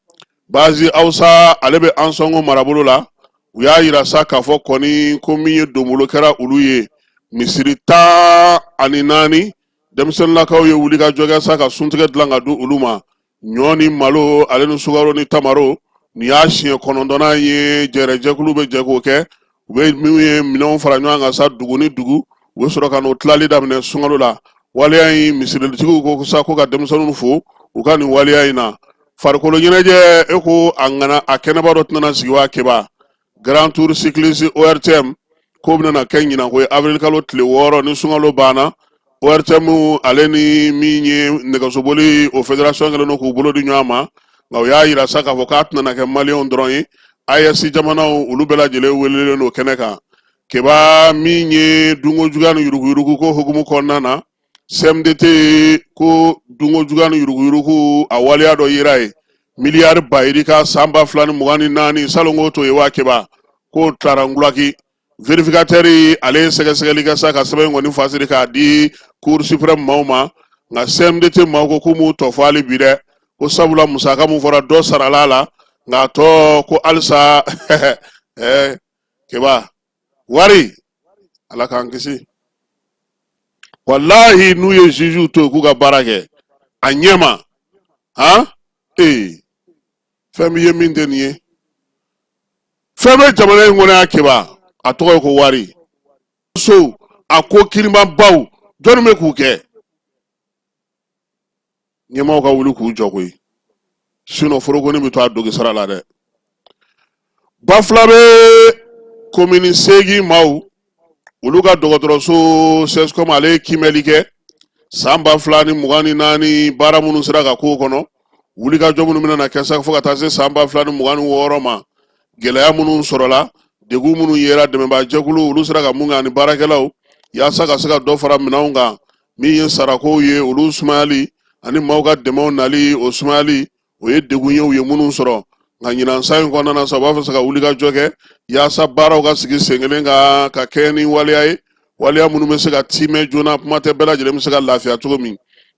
base Awusa ale bɛ Ansongo marabolo la u y'a yira sa k'a fɔ kɔni ko min ye donbolo kɛra olu ye misiri 14 denmisɛnninlakaw ye wulikajɔ kɛ sa ka suntigɛ dilan ka di olu ma ɲɔ ni malo ale ni sukaro ni tamaro nin y'a siɲɛ 9nan ye jɛrɛjɛkulu bɛ jɛ k'o kɛ u bɛ min ye minɛnw fara ɲɔgɔn kan sa dugu ni dugu u bɛ sɔrɔ ka n'o tilali daminɛ sunkalo la waliya in misilitigiw ko sa ko ka denmisɛnninw fo u ka nin waliya in na farikolo ɲɛnajɛ e ko a ŋana a kɛnɛba dɔ tɛna sigi wa keba Grand Tour cycliste ORTM ko bɛna kɛ ɲinan ko ye avril kalo tile 6 ni sunkalo banna ORTM ale ni min ye nɛgɛsoboli o fédération kɛlen don k'u bolo di ɲɔgɔn ma nka u y'a yira sa k'a fɔ k'a tɛna kɛ maliyɛnw dɔrɔn ye AES jamanaw olu bɛɛ lajɛlen welelen don kɛnɛ kan keba min ye dunko juguya ni yuruguyurugu ko hukumu kɔnɔna na CMDT ko dunko juguya ni yuruguyurugu a waliya dɔ yera ye miliyari bayiri ka san 2024 salongo to ye wa keba ko Tarangulaki vérificateur ale sɛgɛsɛgɛli kɛ sa ka sɛbɛn kɔni fasiri k'a di Cour suprême maaw ma nka CMDT maaw ko k'u m'u tɔ fɔ hali bi dɛ ko sabula musaka mun fɔra dɔ sarala la nka tɔ ko halisa keba wari ala k'an kisi wallahi n'u ye juge to k'u ka baara kɛ a ɲɛma fɛn min ye min tɛ nin ye fɛn bɛ jamana in kɔnɔ ya keba a tɔgɔ ye ko wari so a ko kiirimabaw jɔnni bɛ k'u kɛ ɲɛmaw ka wuli k'u jɔ koyi sinon forokoni bɛ to a dogi sara la dɛ Bafula bɛ commune 8 maaw olu ka dɔgɔtɔrɔso CSCOM ale ye kimɛli kɛ san 2024 baara minnu sera ka k'o kɔnɔ wulikajɔ minnu bɛna kɛ sa fo ka taa se san 2026 ma gɛlɛya minnu sɔrɔla degun minnu yera dɛmɛbaajɛkulu olu sera ka mun kɛ ani baarakɛlaw yaasa ka se ka dɔ fara minɛnw kan min ye sarakow ye olu sumayali ani maaw ka dɛmɛw nali o sumayali o ye degun ye u ye minnu sɔrɔ nka ɲinan san in kɔnɔna na sa u b'a fɛ se ka wulikajɔ kɛ yaasa baaraw ka sigi sen kelen kan ka kɛ ni waliya ye waliya minnu bɛ se ka timɛ joona kuma tɛ bɛɛ lajɛlen bɛ se ka lafiya cogo min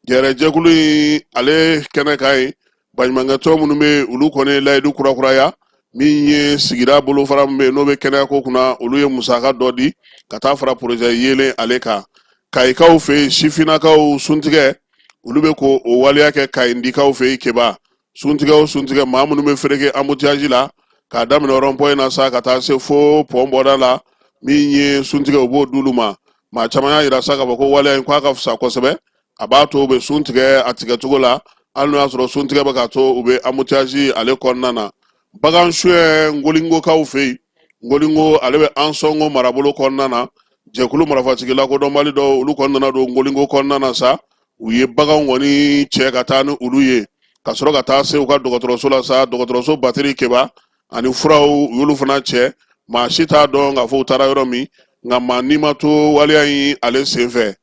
jɛrɛjɛkulu in ale kɛnɛ kan ye baɲumankɛtɔn minnu bɛ olu kɔni layidu kurakuraya min ye sigida bolofara min bɛ yen n'o bɛ kɛnɛya ko kunna olu ye musaka dɔ di ka taa fara projet yelen ale kan kayikaw fɛ yen sifinnakaw suntigɛ olu bɛ ko o waliya kɛ kayindikaw fɛ yen keba suntigɛ o suntigɛ maa minnu bɛ fereke embouteillage la k'a daminɛ rond-point na sa ka taa se fo pont bɔda la min ye suntigɛ o b'o d'olu ma maa caman y'a yira sa k'a fɔ ko waleya in k'a ka fisa kosɛbɛ a b'a to u bɛ sun tigɛ a tigɛcogo la hali n'o y'a sɔrɔ sun tigɛ bɛ k'a to u bɛ embouteillage ale kɔnɔna na bagan suyɛ Ngolingokaw fɛ yen Ngolingo ale bɛ Ansongo marabolo kɔnɔna na jɛkulu marafatigi lakodɔnbali dɔw olu kɔni nana don Ngolingo kɔnɔna na sa u ye baganw kɔni cɛ ka taa ni olu ye ka sɔrɔ ka taa se u ka dɔgɔtɔrɔso la sa dɔgɔtɔrɔso batiri keba ani furaw u y'olu fana cɛ maa si t'a dɔn k'a fɔ u taara yɔrɔ min nka maa n'i ma to waleya in ale senfɛ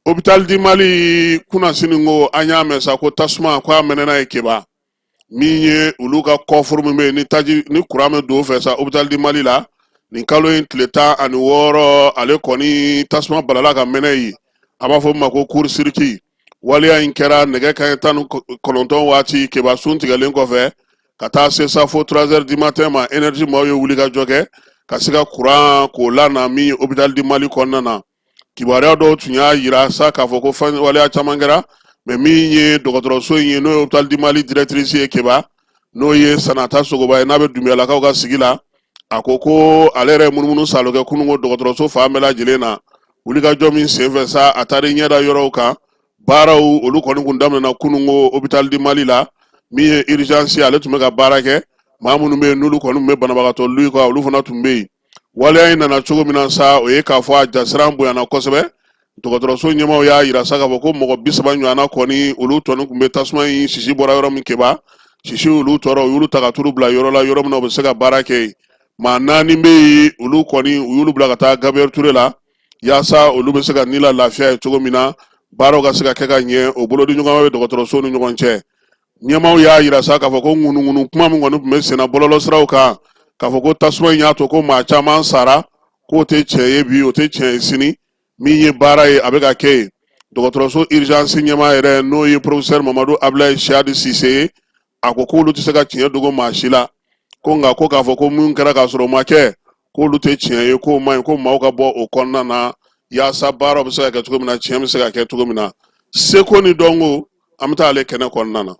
hôpital di Mali kunnasini ko an y'a mɛn sa ko tasuma ko a mɛnɛna ye keba min ye olu ka kɔfuru min bɛ yen ni kuran bɛ don o fɛ sa hôpital di Mali la nin kalo in tile 16 ale kɔni tasuma balala ka mɛnɛ ye a b'a fɔ o ma ko court-circuit waleya in kɛra nɛgɛ kanɲɛ 19 waati keba sun tigɛlen kɔfɛ ka taa se sa fo 3h du matin ma énergie maaw ye wuli ka jɔ kɛ ka se ka kuran k'o lana min ye hôpital di Mali kɔnɔna na kibaruya dɔw tun y'a yira sa k'a fɔ ko waleya caman kɛra mais min ye dɔgɔtɔrɔso in ye n'o ye hôpital di Mali directrice ye keba n'o ye Sanata Sogoba ye n'a bɛ Dumuyalakaw ka sigi la a ko ko ale yɛrɛ munumunu salo kɛ kunungo dɔgɔtɔrɔso fan bɛɛ lajɛlen na wulikajɔ min senfɛ sa a taara ɲɛda yɔrɔw kan baaraw olu kɔni kun daminɛna kunungo hôpital di Mali la min ye urgence ale tun bɛ ka baara kɛ maa minnu bɛ yen n'olu kɔni tun bɛ banabagatɔ luyi kan olu fana tun bɛ yen waleya in nana cogo min na sa o ye k'a fɔ a jasiran bonyana kosɛbɛ dɔgɔtɔrɔso ɲɛmaaw y'a yira sa k'a fɔ ko mɔgɔ 30 ɲɔgɔnna kɔni olu tɔni tun bɛ tasuma in sisi bɔra yɔrɔ min keba sisi olu tɔɔrɔ u y'olu ta ka turu bila yɔrɔ la yɔrɔ min na u bɛ se ka baara kɛ yen maa 4 bɛ yen olu kɔni u y'olu bila ka taa Gabriel Ture la yaasa olu bɛ se ka ni la lafiya ye cogo min na baaraw ka se ka kɛ ka ɲɛ o bolo di ɲɔgɔn bɛ dɔgɔtɔrɔso ni ɲɔgɔn cɛ ɲɛmaaw y'a yira sa k'a fɔ ko ŋunuŋunu kuma min kɔni tun bɛ senna bɔlɔlɔsiraw kan k'a fɔ ko tasuma in y'a to ko maa caman sara k'o tɛ tiɲɛ ye bi o tɛ tiɲɛ ye sini min ye baara ye a bɛ ka kɛ yen dɔgɔtɔrɔso urgence ɲɛmaa yɛrɛ n'o ye professeur Mamadu Ablaye Siyadi Sise ye a ko k'olu tɛ se ka tiɲɛ dogo maa si la ko nka ko k'a fɔ ko mun kɛra k'a sɔrɔ o ma kɛ k'olu tɛ tiɲɛ ye k'o man ɲi ko maaw ka bɔ o kɔnɔna na yaasa baaraw bɛ se ka kɛ cogo min na tiɲɛ bɛ se ka kɛ cogo min na seko ni dɔnko an bɛ taa ale kɛnɛ kɔnɔna na.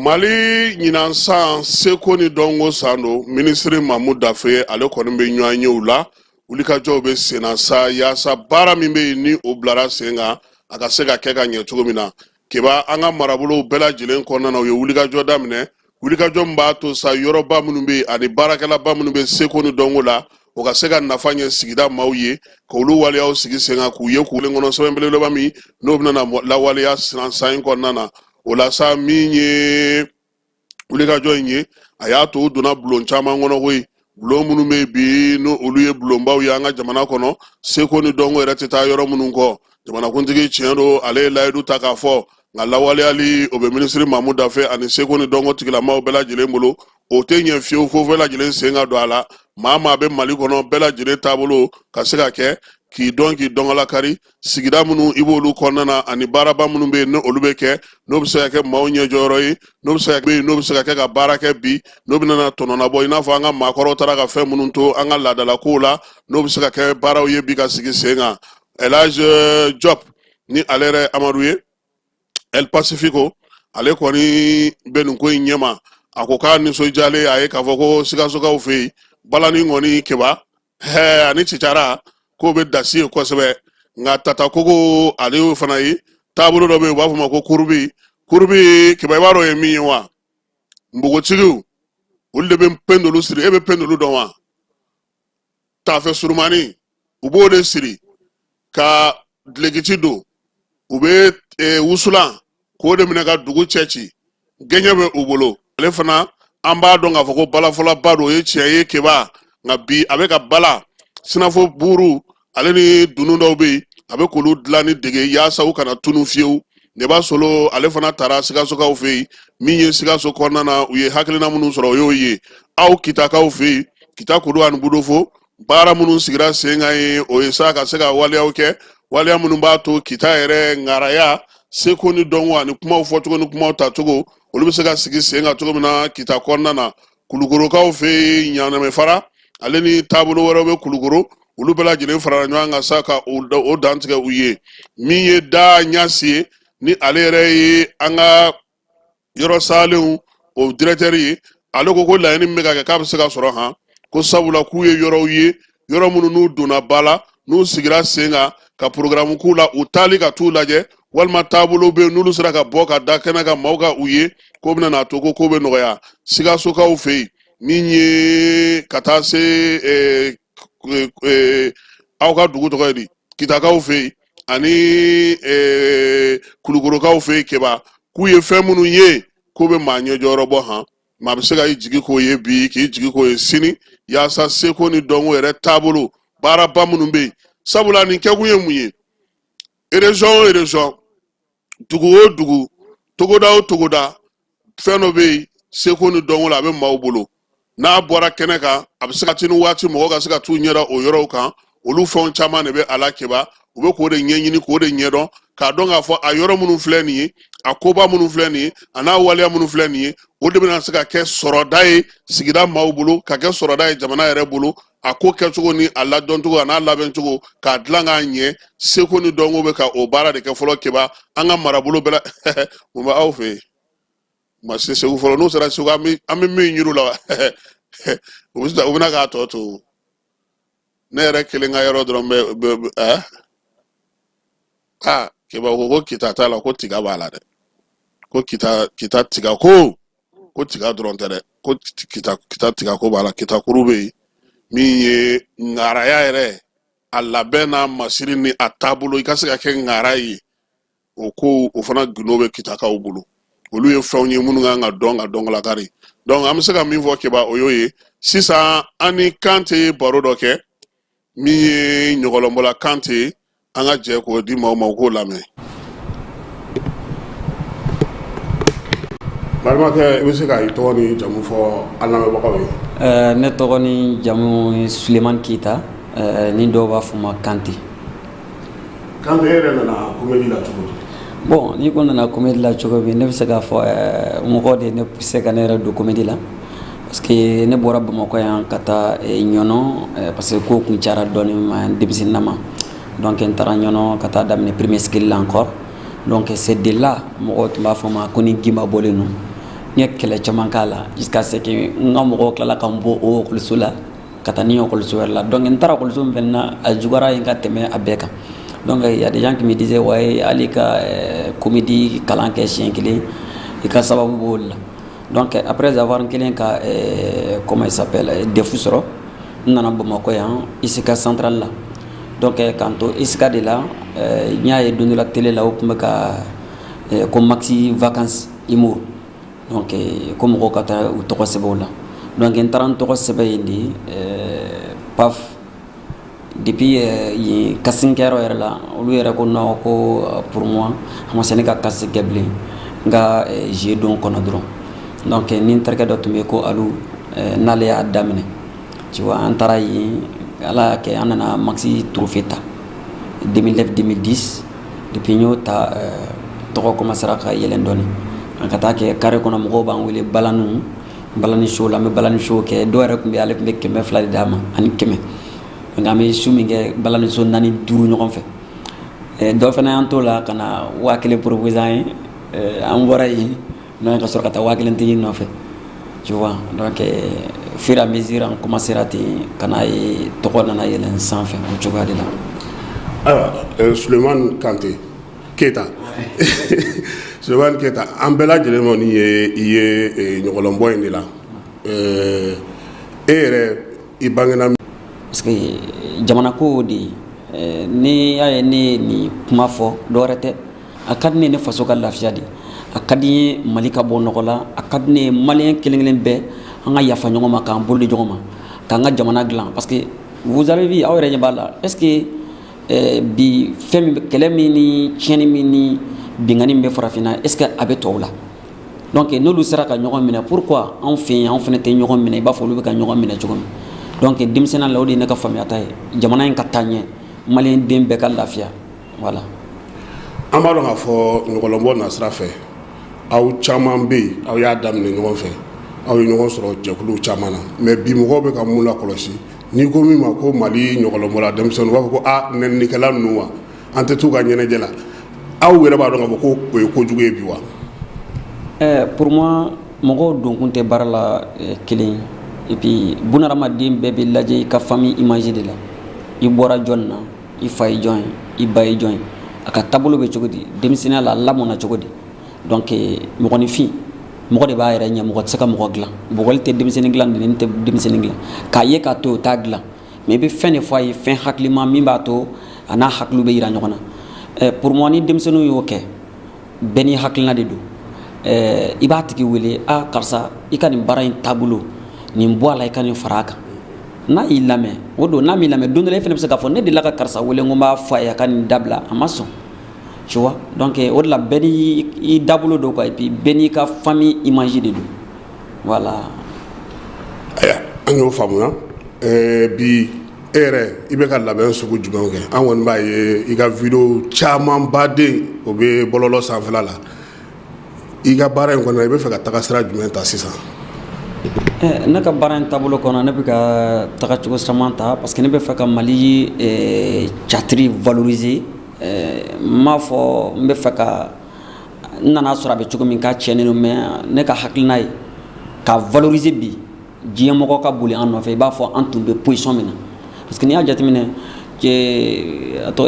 Mali ɲinan san seko ni dɔnko san do ministre Mahmoud Dafe ale kɔni bɛ ɲɔgɔn ye u la wulikajɔw bɛ senna sa yaasa baara min bɛ yen ni o bilara sen kan a ka se ka kɛ ka ɲɛ cogo min na keba an ka marabolow bɛɛ lajɛlen kɔnɔna na u ye wulikajɔ daminɛ wulikajɔ min b'a to sa yɔrɔba minnu bɛ yen ani baarakɛlaba minnu bɛ seko ni dɔnko la o ka se ka nafa ɲɛ sigida maaw ye ka olu waleyaw sigi sen kan k'u ye k'u len kɔnɔ sɛbɛn belebeleba min n'o bɛna lawaleya san in kɔnɔna na o la sa min ye wulikajɔ in ye a y'a to u donna bulon caman kɔnɔ koyi bulon minnu bɛ bi no olu ye bulonbaw ye an ka jamana kɔnɔ seko ni dɔnko yɛrɛ tɛ taa yɔrɔ minnu kɔ jamanakuntigi tiɲɛ do ale ye layidu ta k'a fɔ nka lawaleyali o bɛ ministre Mahmoud Dafe ani seko ni dɔnko tigilamaw bɛɛ lajɛlen bolo o tɛ ɲɛ fiyewu fo bɛɛ lajɛlen sen ka don a la maa maa bɛ Mali kɔnɔ bɛɛ lajɛlen taabolo ka se ka kɛ k'i dɔn k'i dɔngalakari sigida minnu i b'olu kɔnɔna na ani baaraba minnu bɛ yen n'olu bɛ kɛ n'o bɛ se ka kɛ maaw ɲɛjɔyɔrɔ ye n'o bɛ se ka kɛ n'o bɛ se ka kɛ ka baara kɛ bi n'o bɛ na tɔnɔnabɔ i n'a fɔ an ka maakɔrɔw taara ka fɛn minnu to an ka laadalakow la n'o bɛ se ka kɛ baaraw ye bi ka sigi sen kan Elhadj Diop ni ale yɛrɛ Amadu ye El Pacifico ale kɔni bɛ nin ko in ɲɛma a ko k'a nisɔndiyalen a ye k'a fɔ ko Sikasokaw fɛ yen balani kɔni keba ani Cicara k'o bɛ dasi ye kosɛbɛ nka Tata Koko ale y'o fana ye taabolo dɔ bɛ yen u b'a fɔ ma ko kurubi keba i b'a dɔn ye min ye wa npogotigiw olu de bɛ pendolu siri e bɛ pendolu dɔn wa taafɛ surumani u b'o de siri ka dilekiti don u bɛ wusulan k'o de minɛ ka dugu cɛ ci gɛɲɛ bɛ u bolo ale fana an b'a dɔn k'a fɔ ko balafɔlaba don o ye tiɲɛ ye keba nka bi a bɛ ka bala sinafo buru ale ni dunu dɔw bɛ yen a bɛ k'olu dilan ni dege yaasa u kana tunu fiyewu ne b'a sɔrɔ ale fana taara sikasokaw fɛ yen min ye sikaso kɔnɔna na u ye hakilina minnu sɔrɔ o y'o ye aw kitakaw fɛ yen kita kudu ani budofo baara minnu sigira sen kan ye o ye sa ka se ka waleyaw kɛ waleya minnu b'a to kita yɛrɛ ŋaraya seko ni dɔnko ani kumaw fɔcogo ni kumaw tacogo olu bɛ se ka sigi sen kan cogo min na kita kɔnɔna na kulukorokaw fɛ yen ɲanamɛ fara ale ni taabolo wɛrɛw bɛ kulukoro olu bɛɛ lajɛlen farala ɲɔgɔn kan sa ka o dantigɛ u ye min ye da ɲasi ye ni ale yɛrɛ ye an ka yɔrɔ salenw o directeur ye ale ko laɲini min bɛ ka kɛ k'a bɛ se ka sɔrɔ han ko sabula k'u ye yɔrɔw ye yɔrɔ minnu n'u donna ba la n'u sigira sen kan ka programme k'u la u taali ka t'u lajɛ walima taabolo bɛ yen n'olu sera ka bɔ ka da kɛnɛ kan maaw ka u ye ko bɛna n'a to ko bɛ nɔgɔya sikasokaw fɛ yen min ye ka taa se aw ka dugu tɔgɔ ye di kitakaw fɛ yen ani kulukorokaw fɛ yen kɛba k'u ye fɛn minnu ye ko bɛ maa ɲɛjɔyɔrɔ bɔ han maa bɛ se ka i jigi k'o ye bi k'i jigi k'o ye sini yaasa seko ni dɔnko yɛrɛ taabolo baaraba minnu bɛ yen sabula nin kɛkun ye mun ye région o région dugu o dugu togoda o togoda fɛn dɔ bɛ yen seko ni dɔnko la a bɛ maaw bolo n'a bɔra kɛnɛ kan a bɛ se ka tini waati mɔgɔ ka se ka t'u ɲɛda o yɔrɔw kan olu fɛnw caman de bɛ a la kɛba u bɛ k'o de ɲɛɲini k'o de ɲɛdɔn k'a dɔn k'a fɔ a yɔrɔ minnu filɛ nin ye a koba minnu filɛ nin ye a n'a waleya minnu filɛ nin ye o de bɛna se ka kɛ sɔrɔda ye sigida maaw bolo ka kɛ sɔrɔda ye jamana yɛrɛ bolo a ko kɛcogo ni a ladɔncogo a n'a labɛncogo k'a dilan k'a ɲɛ seko ni dɔnko bɛ ka o baara de kɛ fɔlɔ kɛba an ka marabolo bɛɛ la mun bɛ aw fɛ yen ma se segu fɔlɔ n'u sera segu an bɛ min yiriw la u bɛna k'a tɔ to ne yɛrɛ kelen ka yɔrɔ dɔrɔn bɛ kɛba ko kita t'a la ko tiga b'a la dɛ ko kita tiga ko tiga dɔrɔn tɛ dɛ ko kita tiga ko b'a la kita kuru bɛ yen min ye ŋaraya yɛrɛ a labɛn n'a masiri ni a taabolo i ka se ka kɛ ŋara ye o ko o fana gundo bɛ kitakaw bolo olu ye fɛnw ye minnu kan ka dɔn ka dɔn lakari donc an bɛ se ka min fɔ kɛba o y'o ye sisan an ni Kante baro dɔ kɛ min ye ɲɔgɔlɔnbɔla Kante an ka jɛ k'o di maaw ma u k'o lamɛn. balimakɛ i bɛ se ka i tɔgɔ ni jamu fɔ an lamɛnbagaw ye. ne tɔgɔ ni jamu ye Sulemani Keyita ni dɔw b'a fɔ ma Kante. Kante e yɛrɛ nana comédie la cogo di. bon n'i ko nana comédie la cogo min ne bɛ se k'a fɔ mɔgɔ de ne poussé ka ne yɛrɛ don comédie la parce que ne bɔra Bamakɔ yan ka taa Ɲɔnɔ parce que ko kun cayara dɔɔni ma denmisɛnninna ma donc n taara Ɲɔnɔ ka taa daminɛ premier cycle la encore donc c'est de là mɔgɔw tun b'a fɔ ma ko ni Gima bɔlen don n ye kɛlɛ caman k'a la jusqu'à ce que n ka mɔgɔw tilala ka n bɔ o école la ka taa ni école wɛrɛ la donc n taara école min fɛnɛ na a juguyara yen ka tɛmɛ a bɛɛ kan. Donc il y a des gens qui me disaient ouais allez ka comédie kalan kɛ siɲɛ kelen i ka sababu b'o la donc après avoir kelen ka comment il s'appelle defu sɔrɔ n nana Bamakɔ yan ISICA centrale la donc k'an to ISICA de la n y'a ye don dɔ la télé la o tun bɛ ka ko maxi vacances humour donc ko mɔgɔw ka taa u tɔgɔ sɛbɛn o la donc n taara n tɔgɔ sɛbɛn yen de paf depuis yen casting kɛyɔrɔ yɛrɛ la olu yɛrɛ ko non ko pour moi a ma se ne ka casting kɛ bilen n ka jeu don kɔnɔ dɔrɔn donc ni n terikɛ dɔ tun bɛ yen ko Alu n'ale y'a daminɛ tu vois an taara yen ala y'a kɛ an nana maxi trophée ta 2009-2010 depuis n y'o ta tɔgɔ commencera ka yɛlɛn dɔɔni an ka taa kɛ carré kɔnɔ mɔgɔw b'an wele balani show la an bɛ balani show kɛ dɔw yɛrɛ tun bɛ yen ale tun bɛ 200 de d'a ma ani 100 nka an bɛ su min kɛ balani so 4-5 ɲɔgɔn fɛ dɔ fana y'an to la ka na 1000 proposé an ye an bɔra yen n'an ka sɔrɔ ka taa 1000 tigi nɔfɛ tu vois donc fur et à mesure an commencera ten ka na ye tɔgɔ nana yɛlɛn sanfɛ o cogoya de la. ayiwa Sulemani Kante Keyita Sulemani Keyita an bɛɛ lajɛlen ma ni i ye ɲɔgɔlɔnbɔ in de la e yɛrɛ i bangena. parce que jamana ko de ni y'a ye ne ni kuma fɔ dɔwɛrɛ tɛ a ka di ne faso ka lafiya de a ka di ye Mali ka bɔ nɔgɔ la a ka di ne maliyɛn kelen kelen bɛɛ an ka yafa ɲɔgɔn ma k'an bolo di ɲɔgɔn ma k'an ka jamana dilan parce que vous avez vu aw yɛrɛ ɲɛ b'a la est ce que bi fɛn min kɛlɛ min ni tiɲɛni min ni bingani min bɛ farafinna est ce que a bɛ tɔw la donc n'olu sera ka ɲɔgɔn minɛ pourquoi anw fɛ yen anw fana tɛ ɲɔgɔn minɛ i b'a fɔ olu bɛ ka ɲɔgɔn minɛ cogo min donc denmisɛnninya la o de ye ne ka faamuyata ye jamana in ka taa ɲɛ maliyɛn den bɛɛ ka lafiya voilà. an b'a dɔn k'a fɔ ɲɔgɔnlɔnbɔ nasira fɛ aw caman bɛ yen aw y'a daminɛ ɲɔgɔn fɛ aw ye ɲɔgɔn sɔrɔ jɛkuluw caman na mais bi mɔgɔw bɛ ka mun lakɔlɔsi n'i ko min ma ko mali ɲɔgɔnlɔnbɔla denmisɛnninw b'a fɔ ko nɛninikɛla ninnu wa an tɛ t'u ka ɲɛnajɛ la aw yɛrɛ b'a dɔn k'a fɔ ko o ye kojugu ye bi wa. pour moi mɔgɔw donkun tɛ baara la kelen et puis bunadamaden bɛɛ bɛ lajɛ i ka famille image de la i bɔra jɔn na i fa ye jɔn ye i ba ye jɔn ye a ka taabolo bɛ cogo di denmisɛnninya la a lamɔna cogo di donc mɔgɔninfin mɔgɔ de b'a yɛrɛ ɲɛ mɔgɔ tɛ se ka mɔgɔ dilan bɔgɔli tɛ denmisɛnnin dilan nɛni tɛ denmisɛnnin dilan k'a ye k'a to o t'a dilan mais i bɛ fɛn de fɔ a ye fɛn hakilima min b'a to a n'a hakiliw bɛ yira ɲɔgɔn na pour moi ni denmisɛnninw y'o kɛ bɛɛ n'i hakilina de don i b'a tigi wele karisa i ka nin baara in taabolo nin bɔ a la i ka nin fara a kan n'a y'i lamɛn o don n'a m'i lamɛn don dɔ la e fana bɛ se k'a fɔ ne delila ka karisa wele n ko n b'a fɔ a ye a ka nin dabila a ma sɔn tu vois donc o de la bɛɛ n'i dabolo don quoi et puis bɛɛ n'i ka famille image de don voilà. Aya an y'o faamuya bi e yɛrɛ i bɛ ka labɛn sugu jumɛnw kɛ an kɔni b'a ye i ka video caman baden o bɛ bɔlɔlɔ sanfɛla la i ka baara in kɔnɔ i bɛ fɛ ka taga sira jumɛn ta sisan. ne ka baara in taabolo kɔnɔ ne bɛ ka taga cogo caman ta parce que ne bɛ fɛ ka mali catiri valoriser n m'a fɔ n bɛ fɛ ka n nana sɔrɔ a bɛ cogo min k'a tiɲɛnen don mais ne ka hakilina ye ka valoriser bi diɲɛ mɔgɔ ka boli an nɔfɛ i b'a fɔ an tun bɛ position min na parce que n'i y'a jateminɛ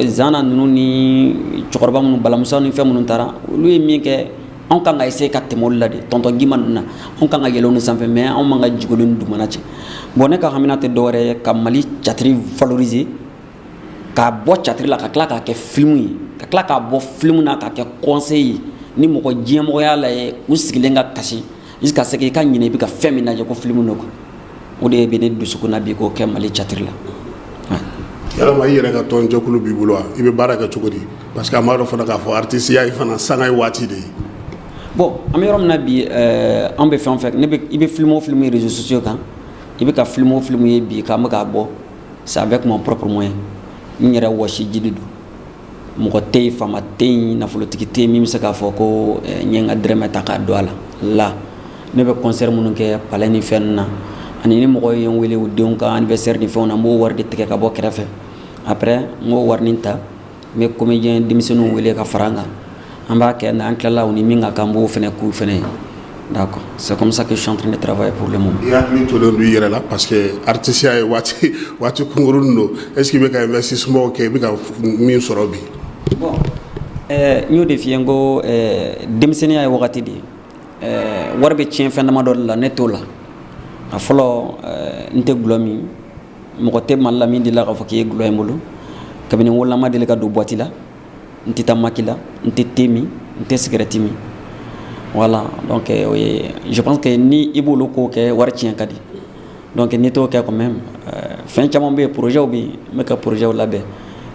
zana ninnu ni cɛkɔrɔba minnu balamusa ni fɛn minnu taara olu ye min kɛ anw kan ka essayer ka tɛmɛ olu la de tɔntɔn gima ninnu na anw kan ka yɛlɛ olu sanfɛ mais anw man ka jigin olu ni dugumana cɛ bon ne ka hamina tɛ dɔwɛrɛ ye ka mali catiri valoriser k'a bɔ catiri la ka tila k'a kɛ film ye ka tila k'a bɔ film na k'a kɛ conseil ye ni mɔgɔ diɲɛmɔgɔ y'a lajɛ u sigilen ka kasi jusqu'à ce que i ka ɲinɛ i bɛ ka fɛn min lajɛ ko film don quoi o de bɛ ne dusukun na bi k'o kɛ mali catiri la. yalama i yɛrɛ ka tɔnjɛkulu b'i bolo wa i bɛ baara kɛ cogo di parce que an b'a dɔn fana k'a fɔ artisiya ye fana sanga ye waati de ye. bon an bɛ yɔrɔ min na bi an bɛ fɛn o fɛn i bɛ film o film ye réseaux sociaux kan i bɛ ka film o film ye bi k'an bɛ k'a bɔ c'est avec mon propre moyen n yɛrɛ wɔsi jiri don mɔgɔ tɛ yen faama tɛ yen nafolotigi tɛ yen min bɛ se k'a fɔ ko n ye n ka dɛrɛmɛ ta k'a don a la ne bɛ concert minnu kɛ palais ni fɛn ninnu na ani ni mɔgɔ ye n wele u denw ka anniversaire ni fɛnw na n b'o wari de tigɛ ka bɔ kɛrɛfɛ après n b'o wari nin ta n bɛ comédien denmisɛnninw wele ka fara n kan an b'a kɛ an tilala u ni min ka kan n b'o fɛnɛ k'u fɛnɛ ye d'accord c'est comme ça que je suis en train de travailler pour le moment. i hakili tolen don i yɛrɛ la parce que artisiya ye waati kunkurunin don est ce que i bɛ ka investissement kɛ i bɛ ka min sɔrɔ bi. bon n y'o de f'i ye n ko denmisɛnninya ye wagati de ye wari bɛ tiɲɛ fɛn damadɔ de la ne t'o la a fɔlɔ n tɛ gulɔ min mɔgɔ tɛ mali la min delila k'a fɔ k'i ye gulɔ ye n bolo kabini n wolola ma deli ka don boîte la n tɛ taa maki la n tɛ thé min n tɛ cigarette min voilà donc je pense que ni i b'olu ko kɛ wari tiɲɛ ka di donc n'i t'o kɛ quand même fɛn caman bɛ yen projet bɛ yen n bɛ ka projet labɛn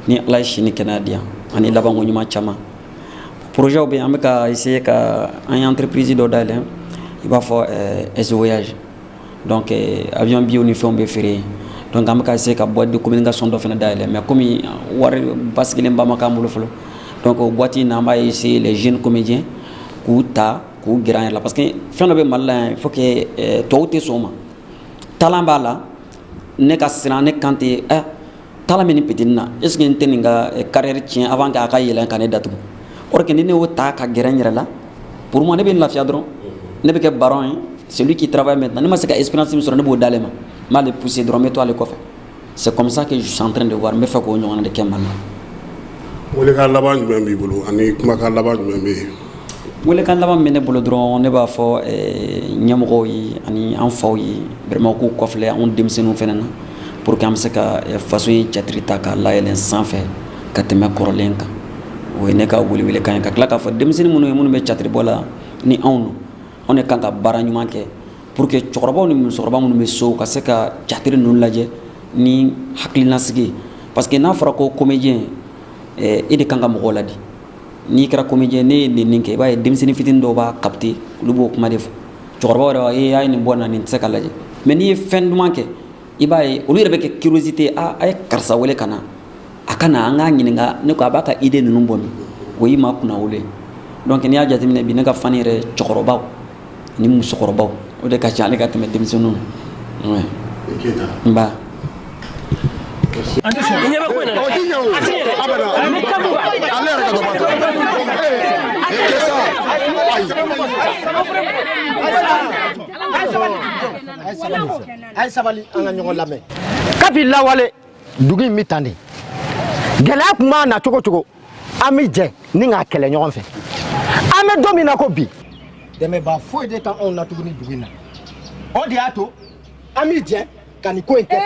ni ala ye si ni kɛnɛya di yan ani labanko ɲuman caman projet bɛ yen an bɛ ka essayer ka an ye entreprise dɔ dayɛlɛ i b'a fɔ S Voyage donc avion bio ni fɛnw bɛ feere yen donc an bɛ ka essayer ka boîte de communication dɔ fana dayɛlɛ mais komi wari basigilen ba ma k'an bolo fɔlɔ donc o boîte in na an b'a essayer les jeunes comédiens k'u ta k'u gɛrɛ an yɛrɛ la parce que fɛn dɔ bɛ mali la yan il faut que tɔw tɛ sɔn o ma talent b'a la ne ka siran ne kan tɛ talent bɛ nin petini na est ce que n tɛ nin ka carrière tiɲɛ avant que a ka yɛlɛn ka ne datugu or que ni ne y'o ta ka gɛrɛ n yɛrɛ la pour moi ne bɛ n lafiya dɔrɔn ne bɛ kɛ baron ye celui qui travaille maintenant ne ma se ka expérience min sɔrɔ ne b'o d'ale ma n b'ale pousser dɔrɔn n bɛ to ale kɔfɛ c'est comme ça que je suis en train de voir n bɛ fɛ k'o ɲɔgɔnna de kɛ mali la. welekan laban jumɛn b'i bolo ani kumakan laban jumɛn bɛ yen. welekan laban bɛ ne bolo dɔrɔn ne b'a fɔ ɲɛmɔgɔw ye ani an faw ye vraiment k'u kɔfilɛ anw denmisɛnninw fana na pour que an bɛ se ka faso in catiri ta k'a layɛlɛn sanfɛ ka tɛmɛ kɔrɔlen kan o ye ne ka welewelekan ye ka tila k'a fɔ denmisɛnnin minnu ye minnu bɛ catiribɔ la ni anw don anw de kan ka baara ɲuman kɛ pour que cɛkɔrɔbaw ni musokɔrɔba minnu bɛ so ka se ka catiri ninnu lajɛ ni hakilina sigi parce que n'a fɔra ko comédien e de kan ka mɔgɔw ladi n'i kɛra comédien ne ye nin kɛ i b'a ye denmisɛnnin fitinin dɔw b'a capter olu b'o kuma de fɔ cɛkɔrɔbaw yɛrɛ a ye nin bɔ na nin tɛ se ka lajɛ mais n'i ye fɛn duman kɛ i b'a ye olu yɛrɛ bɛ kɛ curiosité a ye karisa wele ka na a ka na an k'a ɲininka ne ko a b'a ka idée ninnu bɔ min o y'i ma kunna wolo ye donc n'i y'a jateminɛ bi ne ka fani yɛrɛ cɛkɔrɔbaw ni musokɔrɔbaw o de ka ca ale ka tɛmɛ denmisɛnninw n ba ay sabali an ka ɲɔgɔn lamɛn kabi lawale dugu in bɛ tan de gɛlɛya tun b'a na cogo cogo an bɛ jɛ ni k'a kɛlɛ ɲɔgɔn fɛ an bɛ don min na ko bi dɛmɛba foyi de t'anw na tuguni dugu in na o de y'a to an bɛ jɛ ka nin ko in kɛ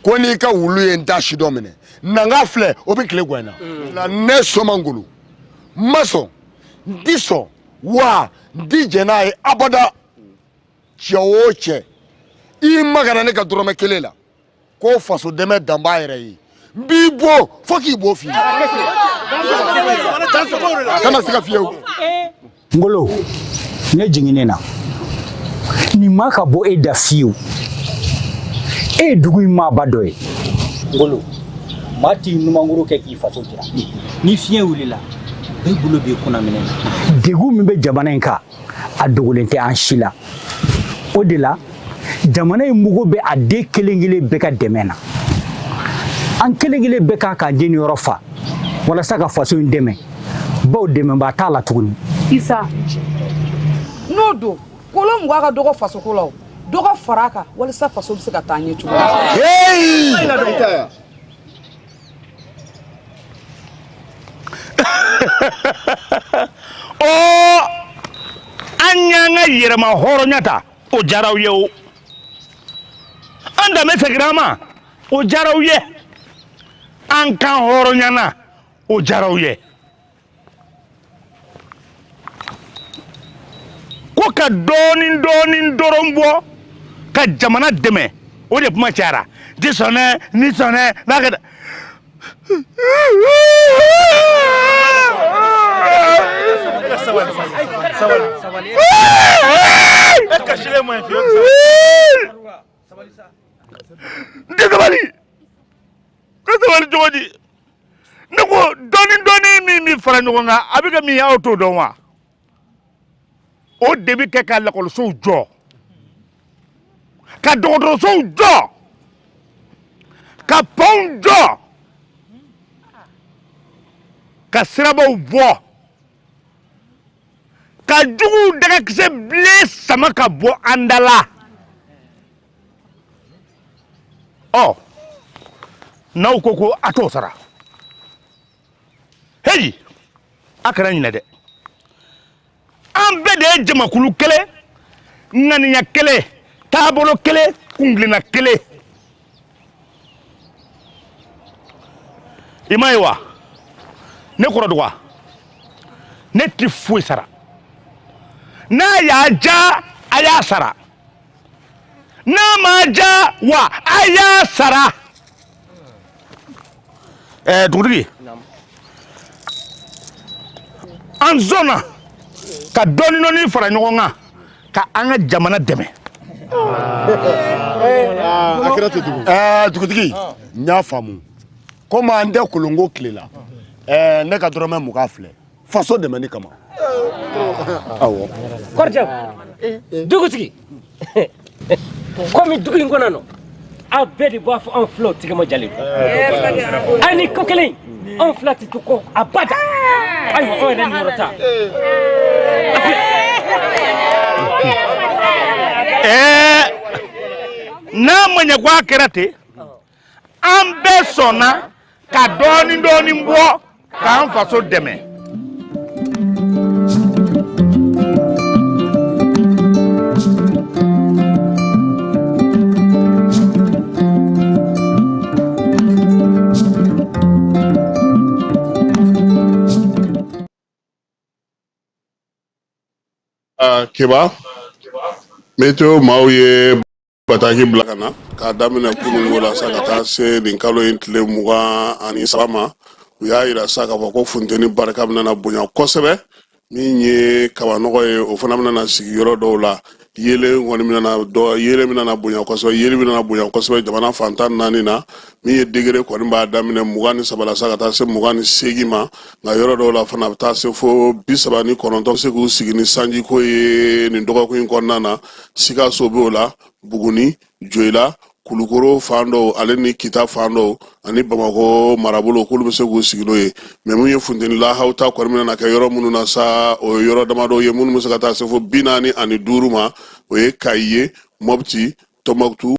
ko n'i ka wulu ye n ta si dɔ minɛ nanga filɛ o bɛ tile gɛn na ne sɔmangolo n ma sɔn n ti sɔn wa n ti jɛn n'a ye abada cɛ o cɛ i magana ne ka dɔrɔmɛ kelen la ko faso dɛmɛ dan b'a yɛrɛ ye n b'i bɔ fo k'i bɔ f'i ye kana se ka fiyɛ o. Ngolo ne jiginnen na nin ma ka bɔ e da fiyewu e ye dugu in maaba dɔ ye Ngolo maa t'i numangoro kɛ k'i faso jira ni fiɲɛ wulila bɛɛ bolo b'i kunna minɛ na degun min bɛ jamana in kan a dogolen tɛ an si la o de la jamana in mugu bɛ a den kelen kelen bɛɛ ka dɛmɛ na an kelen kelen bɛɛ kan k'an jeni yɔrɔ fa walasa ka faso in dɛmɛ baw dɛmɛbaa t'a la tuguni Isa n'o don kolon mugan ka dɔgɔ faso ko la dɔgɔ fara kan walasa faso bɛ se ka taa ɲɛ cogo an y'an ka yɛrɛma hɔrɔnya ta o diyara aw ye o an danbe seginna an ma o diyara aw ye an kan hɔrɔnyana o diyara aw ye ko ka dɔɔnin dɔɔnin dɔrɔn bɔ ka jamana dɛmɛ o de kuma cayara ti sɔnɛ ni sɔnɛ n'a ka sabali cogo di ne ko dɔɔnin min bɛ fara ɲɔgɔn kan a bɛ kɛ min ye aw t'o dɔn wa o de bɛ kɛ ka lakɔlisow jɔ ka dɔgɔtɔrɔsow jɔ ka pɔnw jɔ ka sirabaw bɔ ka juguw dagakisɛ bilen sama ka bɔ an da la ɔ n'aw ko a t'o sara heyi a kana ɲinɛ dɛ an bɛɛ de ye jamakulu kelen ŋaniya kelen taabolo kelen kungilenna kelen i m'a ye wa ne kɔrɔ dɔgɔ ne ti foyi sara n'a y'a ja a y'a sara n'a ma ja wa a y'a sara dugutigi an sɔnna ka dɔɔnin fara ɲɔgɔn kan ka an ka jamana dɛmɛ a kɛra ten tugun dugutigi n y'a faamu komi an tɛ kolonko tile la ne ka dɔrɔmɛ 20 filɛ faso dɛmɛni kama awɔ kɔrɔjɛ dugutigi komi dugu in kɔnɔ nɔ aw bɛɛ de b'a fɔ anw filaw tigɛma jalen don a ni ko kelen anw fila tɛ to kɔ abada ayiwa anw yɛrɛ niyɔrɔ ta n'a ma ɲɛ ko a kɛra ten an bɛɛ sɔnna ka dɔɔnin bɔ k'an faso dɛmɛ keba meteo maaw ye bataki bila ka na k'a daminɛ kunungo la sa ka taa se nin kalo in tile 23 ma u y'a yira sa k'a fɔ ko funteni barika bɛna bonya kosɛbɛ min ye kabanɔgɔ ye o fana bɛna sigi yɔrɔ dɔw la yele kɔni bɛna bonya kosɛbɛ yeli bɛna bonya kosɛbɛ jamana fantan 4 na min ye degré kɔni b'a daminɛ 23 la sa ka taa se 28 ma nka yɔrɔ dɔw la fana bɛ taa se fo 39 se k'u sigi ni sanji ko ye nin dɔgɔkun in kɔnɔna na Sikaso b'o la Buguni Joila Kulukoro fan dɔw ale ni Kita fan dɔw ani Bamako marabolo k'olu bɛ se k'u sigi n'o ye mais mun ye funteni lahaw ta kɔni bɛna kɛ yɔrɔ minnu na sa o ye yɔrɔ damadɔ ye minnu bɛ se ka taa se fo 45 ma o ye Kayi ye Mopti Tombouctou